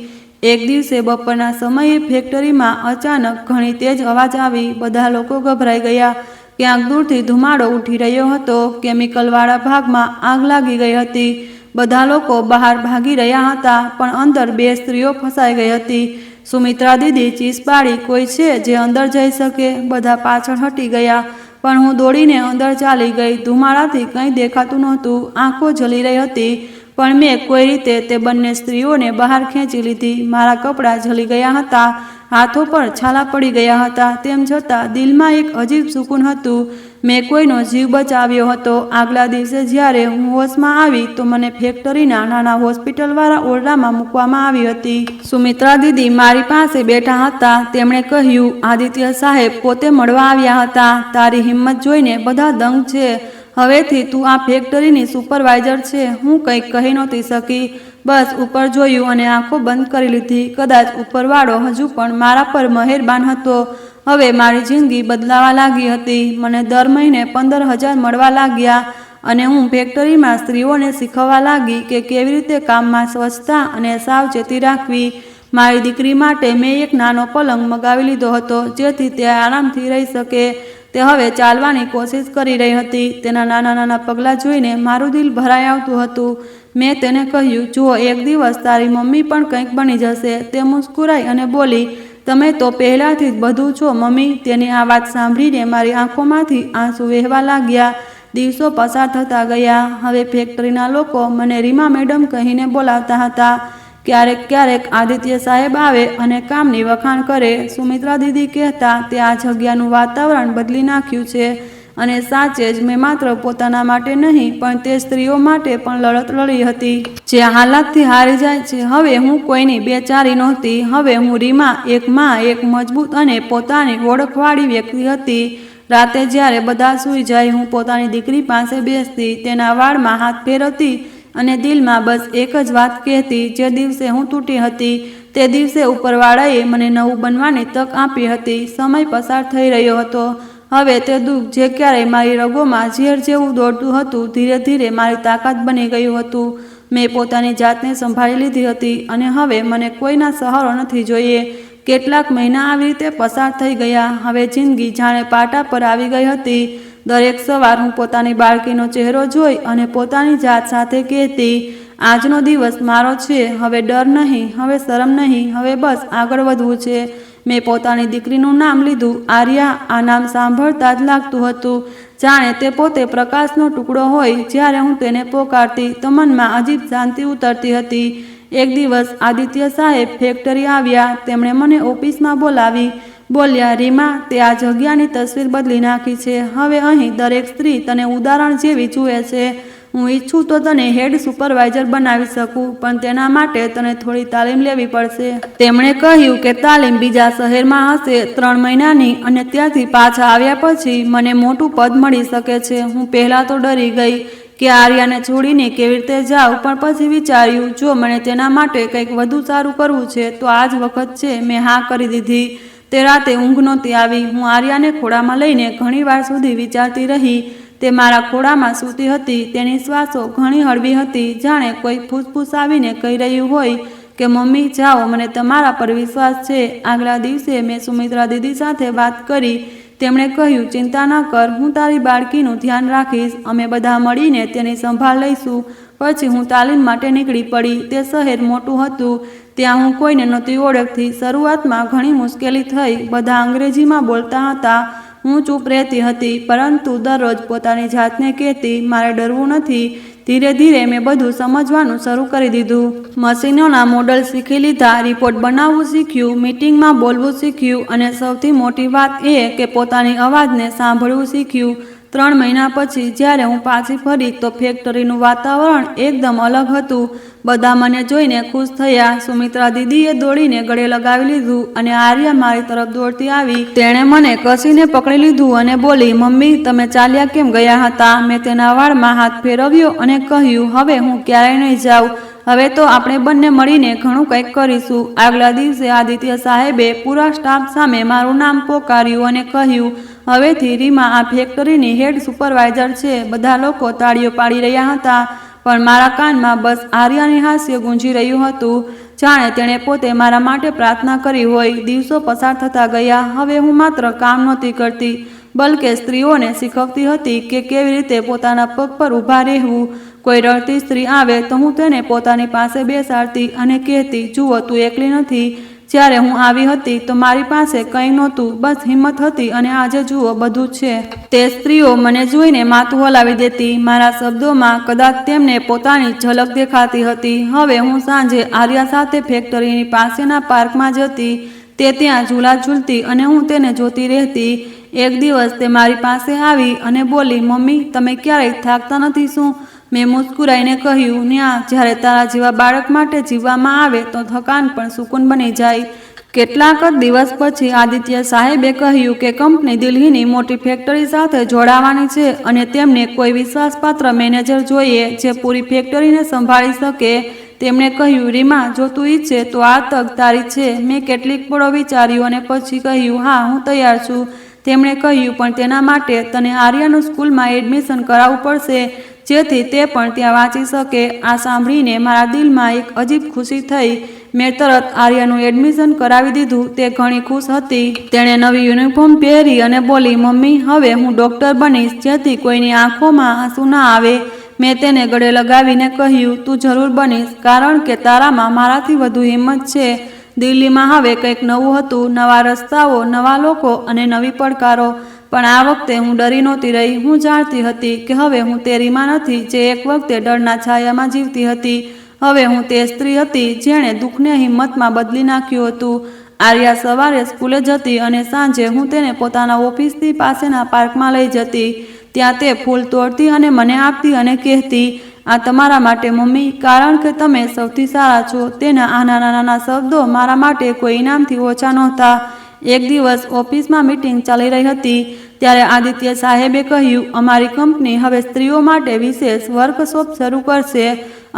એક દિવસે બપોરના સમયે ફેક્ટરીમાં અચાનક ઘણી તેજ અવાજ આવી. બધા લોકો ગભરાઈ ગયા. ક્યાંક દૂરથી ધુમાડો ઉઠી રહ્યો હતો. કેમિકલવાળા ભાગમાં આગ લાગી ગઈ હતી. બધા લોકો બહાર ભાગી રહ્યા હતા, પણ અંદર 2 સ્ત્રીઓ ફસાઈ ગઈ હતી. સુમિત્રા દીદી ચીસ પાડી, કોઈ છે જે અંદર જઈ શકે? બધા પાછળ હટી ગયા, પણ હું દોડીને અંદર ચાલી ગઈ. ધુમાડાથી કંઈ દેખાતું નહોતું, આંખો જલી રહી હતી, પણ મેં કોઈ રીતે તે બંને સ્ત્રીઓને બહાર ખેંચી લીધી. મારા કપડાં જલી ગયા હતા, હાથો પર છાલા પડી ગયા હતા. તેમ છતાં દિલમાં એક અજીબ સુકૂન હતું. મેં કોઈનો જીવ બચાવ્યો હતો. આગલા દિવસે જ્યારે હું હોશમાં આવી તો મને ફેક્ટરીના નાના હોસ્પિટલવાળા ઓરડામાં મૂકવામાં આવી હતી. સુમિત્રા દીદી મારી પાસે બેઠા હતા. તેમણે કહ્યું, આદિત્ય સાહેબ પોતે મળવા આવ્યા હતા. તારી હિંમત જોઈને બધા દંગ છે. હવેથી તું આ ફેક્ટરીની સુપરવાઇઝર છે. હું કંઈક કહી નહોતી શકી. બસ ઉપર જોયું અને આંખો બંધ કરી લીધી. કદાચ ઉપરવાળો હજુ પણ મારા પર મહેરબાન હતો. હવે મારી જિંદગી બદલાવા લાગી હતી. મને દર મહિને 15,000 મળવા લાગ્યા અને હું ફેક્ટરીમાં સ્ત્રીઓને શીખવવા લાગી કે કેવી રીતે કામમાં સ્વચ્છતા અને સાવચેતી રાખવી. મારી દીકરી માટે મેં એક નાનો પલંગ મગાવી લીધો હતો, જેથી તે આરામથી રહી શકે. તે હવે ચાલવાની કોશિશ કરી રહી હતી. તેના નાના નાના પગલાં જોઈને મારું દિલ ભરાઈ આવતું હતું. મેં તેને કહ્યું, જુઓ, એક દિવસ તારી મમ્મી પણ કંઈક બની જશે. તે મુસ્કુરાઈ અને બોલી, તમે તો પહેલાંથી જ બધું છો મમ્મી. તેની આ વાત સાંભળીને મારી આંખોમાંથી આંસુ વહેવા લાગ્યા. દિવસો પસાર થતા ગયા. હવે ફેક્ટરીના લોકો મને રીમા મેડમ કહીને બોલાવતા હતા. ક્યારેક ક્યારેક આદિત્ય સાહેબ આવે અને કામની વખાણ કરે. સુમિત્રા દીદી કહેતા, તે આ જગ્યાનું વાતાવરણ બદલી નાખ્યું છે. અને સાચે જ મેં માત્ર પોતાના માટે નહીં, પણ તે સ્ત્રીઓ માટે પણ લડત લડી હતી, જે હાલાતથી હારી જાય છે. હવે હું કોઈની બેચારી નહોતી. હવે હું રીમા, એક માં, એક મજબૂત અને પોતાની ઓળખવાળી વ્યક્તિ હતી. રાતે જ્યારે બધા સૂઈ જાય, હું પોતાની દીકરી પાસે બેસતી, તેના વાળમાં હાથ ફેરવતી અને દિલમાં બસ એક જ વાત કહેતી. જે દિવસે હું તૂટી હતી, તે દિવસે ઉપરવાળાએ મને નવું બનવાની તક આપી હતી. સમય પસાર થઈ રહ્યો હતો. હવે તે દુઃખ જે ક્યારેય મારી રગોમાં ઝેર જેવું દોડતું હતું, ધીરે ધીરે મારી તાકાત બની ગયું હતું. મેં પોતાની જાતને સંભાળી લીધી હતી અને હવે મને કોઈના સહારો નથી જોઈએ. કેટલાક મહિના આવી રીતે પસાર થઈ ગયા. હવે જિંદગી જાણે પાટા પર આવી ગઈ હતી. દરેક સવાર હું પોતાની બાળકીનો ચહેરો જોઈ અને પોતાની જાત સાથે કહેતી, આજનો દિવસ મારો છે. હવે ડર નહીં, હવે શરમ નહીં, હવે બસ આગળ વધવું છે. મેં પોતાની દીકરીનું નામ લીધું, આર્યા. આ નામ સાંભળતા જ લાગતું હતું જાણે તે પોતે પ્રકાશનો ટુકડો હોય. જ્યારે હું તેને પોકારતી તો મનમાં અજીબ શાંતિ ઉતરતી હતી. એક દિવસ આદિત્ય સાહેબ ફેક્ટરી આવ્યા. તેમણે મને ઓફિસમાં બોલાવી. બોલ્યા, રીમા, તે આ જગ્યાની તસવીર બદલી નાખી છે. હવે અહીં દરેક સ્ત્રી તને ઉદાહરણ જેવી જુએ છે. હું ઈચ્છું તો તને હેડ સુપરવાઇઝર બનાવી શકું, પણ તેના માટે તને થોડી તાલીમ લેવી પડશે. તેમણે કહ્યું કે તાલીમ બીજા શહેરમાં હશે, 3 મહિનાની, અને ત્યાંથી પાછા આવ્યા પછી મને મોટું પદ મળી શકે છે. હું પહેલાં તો ડરી ગઈ કે આર્યાને છોડીને કેવી રીતે જાઉં, પણ પછી વિચાર્યું, જો મને તેના માટે કંઈક વધુ સારું કરવું છે તો આ જ વખત છે. મેં હા કરી દીધી. તે રાતે ઊંઘ નહોતી આવી. હું આર્યાને ખોળામાં લઈને ઘણી વાર સુધી વિચારતી રહી. તે મારા ખોળામાં સૂતી હતી. તેની શ્વાસો ઘણી હળવી હતી, જાણે કોઈ ફૂસફૂસ આવીને કહી રહ્યું હોય કે મમ્મી જાઓ, મને તમારા પર વિશ્વાસ છે. આગલા દિવસે મેં સુમિત્રા દીદી સાથે વાત કરી. તેમણે કહ્યું, ચિંતા ન કર, હું તારી બાળકીનું ધ્યાન રાખીશ. અમે બધા મળીને તેની સંભાળ લઈશું. પછી હું તાલીમ માટે નીકળી પડી. તે શહેર મોટું હતું. ત્યાં હું કોઈને નહોતી ઓળખતી. શરૂઆતમાં ઘણી મુશ્કેલી થઈ. બધા અંગ્રેજીમાં બોલતા હતા. હું ચૂપ રહેતી હતી, પરંતુ દરરોજ પોતાની જાતને કહેતી, મારે ડરવું નથી. ધીરે ધીરે મેં બધું સમજવાનું શરૂ કરી દીધું. મશીનોના મોડલ શીખી લીધા, રિપોર્ટ બનાવવું શીખ્યું, મીટિંગમાં બોલવું શીખ્યું, અને સૌથી મોટી વાત એ કે પોતાની અવાજને સાંભળવું શીખ્યું. 3 મહિના પછી જ્યારે હું પાછી ફરી તો ફેક્ટરીનું વાતાવરણ એકદમ અલગ હતું. બધા મને જોઈને ખુશ થયા. સુમિત્રા દીદીએ દોડીને ગળે લગાવી લીધું અને આર્યા મારી તરફ દોડતી આવી. તેણે મને કસીને પકડી લીધું અને બોલી, મમ્મી, તમે ચાલ્યા કેમ ગયા હતા? મેં તેના વાળમાં હાથ ફેરવ્યો અને કહ્યું, હવે હું ક્યારેય નહીં જાઉં. હવે તો આપણે બંને મળીને ઘણું કંઈક કરીશું. આગલા દિવસે આદિત્ય સાહેબે પૂરા સ્ટાફ સામે મારું નામ પોકાર્યું અને કહ્યું, હવેથી રીમા આ ફેક્ટરીની હેડ સુપરવાઇઝર છે. બધા લોકો તાળીઓ પાડી રહ્યા હતા, પણ મારા કાનમાં બસ આર્યાની હાસ્ય ગુંજી રહ્યું હતું, જાણે તેણે પોતે મારા માટે પ્રાર્થના કરી હોય. દિવસો પસાર થતા ગયા. હવે હું માત્ર કામ નહોતી કરતી, બલકે સ્ત્રીઓને શીખવતી હતી કે કેવી રીતે પોતાના પગ પર ઊભા રહેવું. કોઈ રડતી સ્ત્રી આવે તો હું તેને પોતાની પાસે બેસાડતી અને કહેતી, જુઓ, તું એકલી નથી. જ્યારે હું આવી હતી તો મારી પાસે કંઈ નહોતું, બસ હિંમત હતી, અને આજે જુઓ બધું છે. તે સ્ત્રીઓ મને જોઈને માથું હલાવી દેતી. મારા શબ્દોમાં કદાચ તેમને પોતાની ઝલક દેખાતી હતી. હવે હું સાંજે આર્યા સાથે ફેક્ટરીની પાસેના પાર્કમાં જતી. તે ત્યાં ઝૂલા ઝૂલતી અને હું તેને જોતી રહેતી. એક દિવસ તે મારી પાસે આવી અને બોલી, મમ્મી, તમે ક્યારેય થાકતા નથી શું? મેં મુસ્કુરાઈને કહ્યું, ન્યા, જ્યારે તારા જેવા બાળક માટે જીવવામાં આવે તો થકાન પણ સુકૂન બની જાય. કેટલાક દિવસ પછી આદિત્ય સાહેબે કહ્યું કે કંપની દિલ્હીની મોટી ફેક્ટરી સાથે જોડાવાની છે અને તેમને કોઈ વિશ્વાસપાત્ર મેનેજર જોઈએ જે પૂરી ફેક્ટરીને સંભાળી શકે. તેમણે કહ્યું, રીમા, જો તું ઈચ્છે તો આ તક તારી છે. મેં કેટલીક પળો વિચાર્યું અને પછી કહ્યું, હા, હું તૈયાર છું. તેમણે કહ્યું, પણ તેના માટે તને આર્યાનું સ્કૂલમાં એડમિશન કરાવવું પડશે, જેથી તે પણ ત્યાં વાંચી શકે. આ સાંભળીને મારા દિલમાં એક અજીબ ખુશી થઈ. મેં તરત આર્યાનું એડમિશન કરાવી દીધું. તે ઘણી ખુશ હતી. તેણે નવી યુનિફોર્મ પહેરી અને બોલી, મમ્મી, હવે હું ડૉક્ટર બનીશ, જેથી કોઈની આંખોમાં આંસુ ના આવે. મેં તેને ગળે લગાવીને કહ્યું, તું જરૂર બનીશ, કારણ કે તારામાં મારાથી વધુ હિંમત છે. દિલ્હીમાં હવે કંઈક નવું હતું, નવા રસ્તાઓ, નવા લોકો અને નવી પડકારો. પણ આ વખતે હું ડરી નહોતી રહી. હું જાણતી હતી કે હવે હું તે રીમા નથી જે એક વખતે ડરના છાયામાં જીવતી હતી. હવે હું તે સ્ત્રી હતી જેણે દુઃખને હિંમતમાં બદલી નાખ્યું હતું. આર્યા સવારે સ્કૂલે જતી અને સાંજે હું તેને પોતાના ઓફિસથી પાસેના પાર્કમાં લઈ જતી. ત્યાં તે ફૂલ તોડતી અને મને આપતી અને કહેતી, આ તમારા માટે મમ્મી, કારણ કે તમે સૌથી સારા છો. તેના આ નાના નાના શબ્દો મારા માટે કોઈ ઇનામથી ઓછા નહોતા. એક દિવસ ઓફિસમાં મીટિંગ ચાલી રહી હતી ત્યારે આદિત્ય સાહેબે કહ્યું, અમારી કંપની હવે સ્ત્રીઓ માટે વિશેષ વર્કશોપ શરૂ કરશે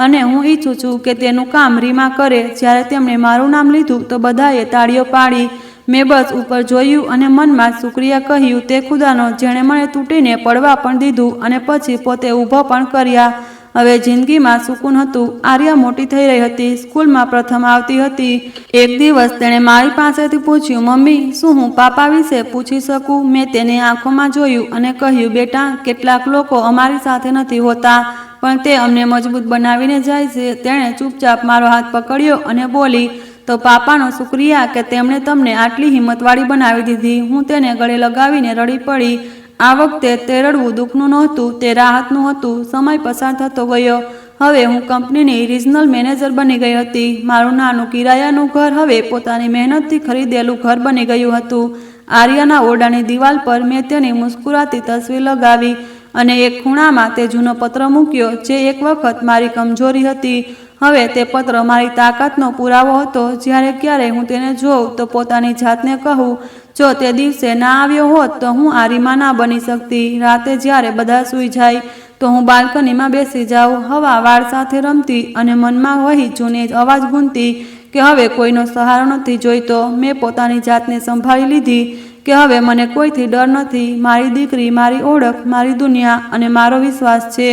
અને હું ઈચ્છું છું કે તેનું કામ રીમા કરે. જ્યારે તેમણે મારું નામ લીધું તો બધાએ તાળીઓ પાડી. મેં બસ ઉપર જોયું અને મનમાં શુક્રિયા કહ્યું તે ખુદાનો જેણે મને તૂટીને પડવા પણ દીધું અને પછી પોતે ઊભો પણ કર્યા. હવે જિંદગીમાં સુકૂન હતું. આર્યા મોટી થઈ રહી હતી, સ્કૂલમાં પ્રથમ આવતી હતી. એક દિવસ તેણે મારી પાસેથી પૂછ્યું, મમ્મી, શું હું પાપા વિશે પૂછી શકું? મેં તેની આંખોમાં જોયું અને કહ્યું, બેટા, કેટલાક લોકો અમારી સાથે નથી હોતા, પણ તે અમને મજબૂત બનાવીને જાય છે. તેણે ચૂપચાપ મારો હાથ પકડ્યો અને બોલી, તો પાપાનો શુક્રિયા કે તેમણે તમને આટલી હિંમતવાળી બનાવી દીધી. હું તેને ગળે લગાવીને રડી પડી. આ વખતે તે રડવું દુઃખનું નહોતું, તે રાહતનું હતું. સમય પસાર થતો ગયો. હવે હું કંપનીની રિજનલ મેનેજર બની ગઈ હતી. મારું નાનું કિરાયાનું ઘર હવે પોતાની મહેનતથી ખરીદેલું ઘર બની ગયું હતું. આર્યાના ઓરડાની દિવાલ પર મેં તેની મુસ્કુરાતી તસવીર લગાવી અને એક ખૂણામાં તે જૂનો પત્ર મૂક્યો જે એક વખત મારી કમજોરી હતી. હવે તે પત્ર મારી તાકાતનો પુરાવો હતો. જ્યારે ક્યારેય હું તેને જોઉં તો પોતાની જાતને કહું, જો તે દિવસે ના આવ્યો હોત તો હું આ રીમા ના બની શકતી. રાતે જ્યારે બધા સૂઈ જાય તો હું બાલ્કનીમાં બેસી જાઉં, હવા વાળ સાથે રમતી અને મનમાં વહી જૂની અવાજ ગુંજતી કે હવે કોઈનો સહારો નથી જોઈતો. મેં પોતાની જાતને સંભાળી લીધી કે હવે મને કોઈથી ડર નથી. મારી દીકરી, મારી ઓળખ, મારી દુનિયા અને મારો વિશ્વાસ છે.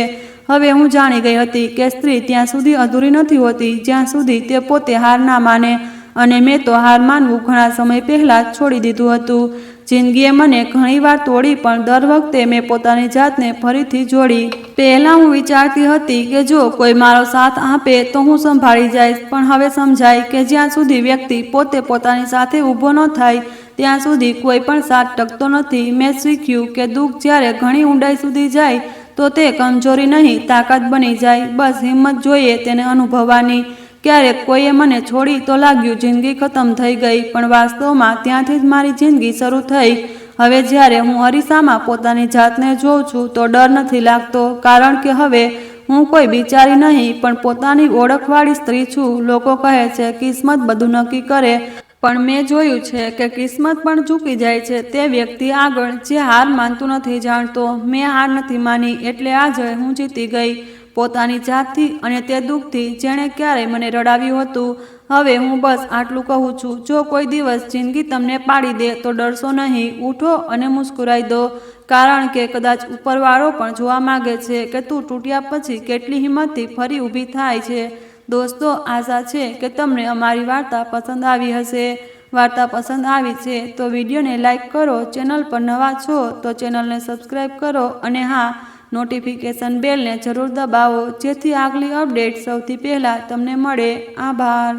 હવે હું જાણી ગઈ હતી કે સ્ત્રી ત્યાં સુધી અધૂરી નથી હોતી જ્યાં સુધી તે પોતે હાર ના માને, અને મેં તો હાર માનવું ઘણા સમય પહેલાં જ છોડી દીધું હતું. જિંદગીએ મને ઘણીવાર તોડી, પણ દર વખતે મેં પોતાની જાતને ફરીથી જોડી. પહેલાં હું વિચારતી હતી કે જો કોઈ મારો સાથ આપે તો હું સંભાળી જઈશ, પણ હવે સમજાય કે જ્યાં સુધી વ્યક્તિ પોતે પોતાની સાથે ઊભો ન થાય ત્યાં સુધી કોઈ પણ સાથ ટકતો નથી. મેં શીખ્યું કે દુઃખ જ્યારે ઘણી ઊંડાઈ સુધી જાય તો તે કમજોરી નહીં, તાકાત બની જાય. બસ હિંમત જોઈએ તેને અનુભવવાની. ક્યારેક કોઈએ મને છોડી તો લાગ્યું જિંદગી ખતમ થઈ ગઈ, પણ વાસ્તવમાં ત્યાંથી જ મારી જિંદગી શરૂ થઈ. હવે જ્યારે હું અરીસામાં પોતાની જાતને જોઉં છું તો ડર નથી લાગતો, કારણ કે હવે હું કોઈ બિચારી નહીં પણ પોતાની ઓળખવાળી સ્ત્રી છું. લોકો કહે છે કિસ્મત બધું નક્કી કરે, પણ મેં જોયું છે કે કિસ્મત પણ ઝૂકી જાય છે તે વ્યક્તિ આગળ જે હાર માનતું નથી જાણતો. મેં હાર નથી માની, એટલે આજે હું જીતી ગઈ પોતાની જાતથી અને તે દુઃખથી જેણે ક્યારેય મને રડાવ્યું હતું. હવે હું બસ આટલું કહું છું, જો કોઈ દિવસ જિંદગી તમને પાડી દે તો ડરશો નહીં, ઉઠો અને મુસ્કુરાઈ દો, કારણ કે કદાચ ઉપરવાળો પણ જોવા માંગે છે કે તું તૂટ્યા પછી કેટલી હિંમતથી ફરી ઊભી થાય છે. દોસ્તો, આશા છે કે તમને અમારી વાર્તા પસંદ આવી હશે. વાર્તા પસંદ આવી છે તો વિડીયોને લાઈક કરો, ચેનલ પર નવા છો તો ચેનલને સબસ્ક્રાઈબ કરો અને હા, નોટિફિકેશન બેલને જરૂર દબાવો જેથી આગલી અપડેટ સૌથી પહેલાં તમને મળે. આભાર.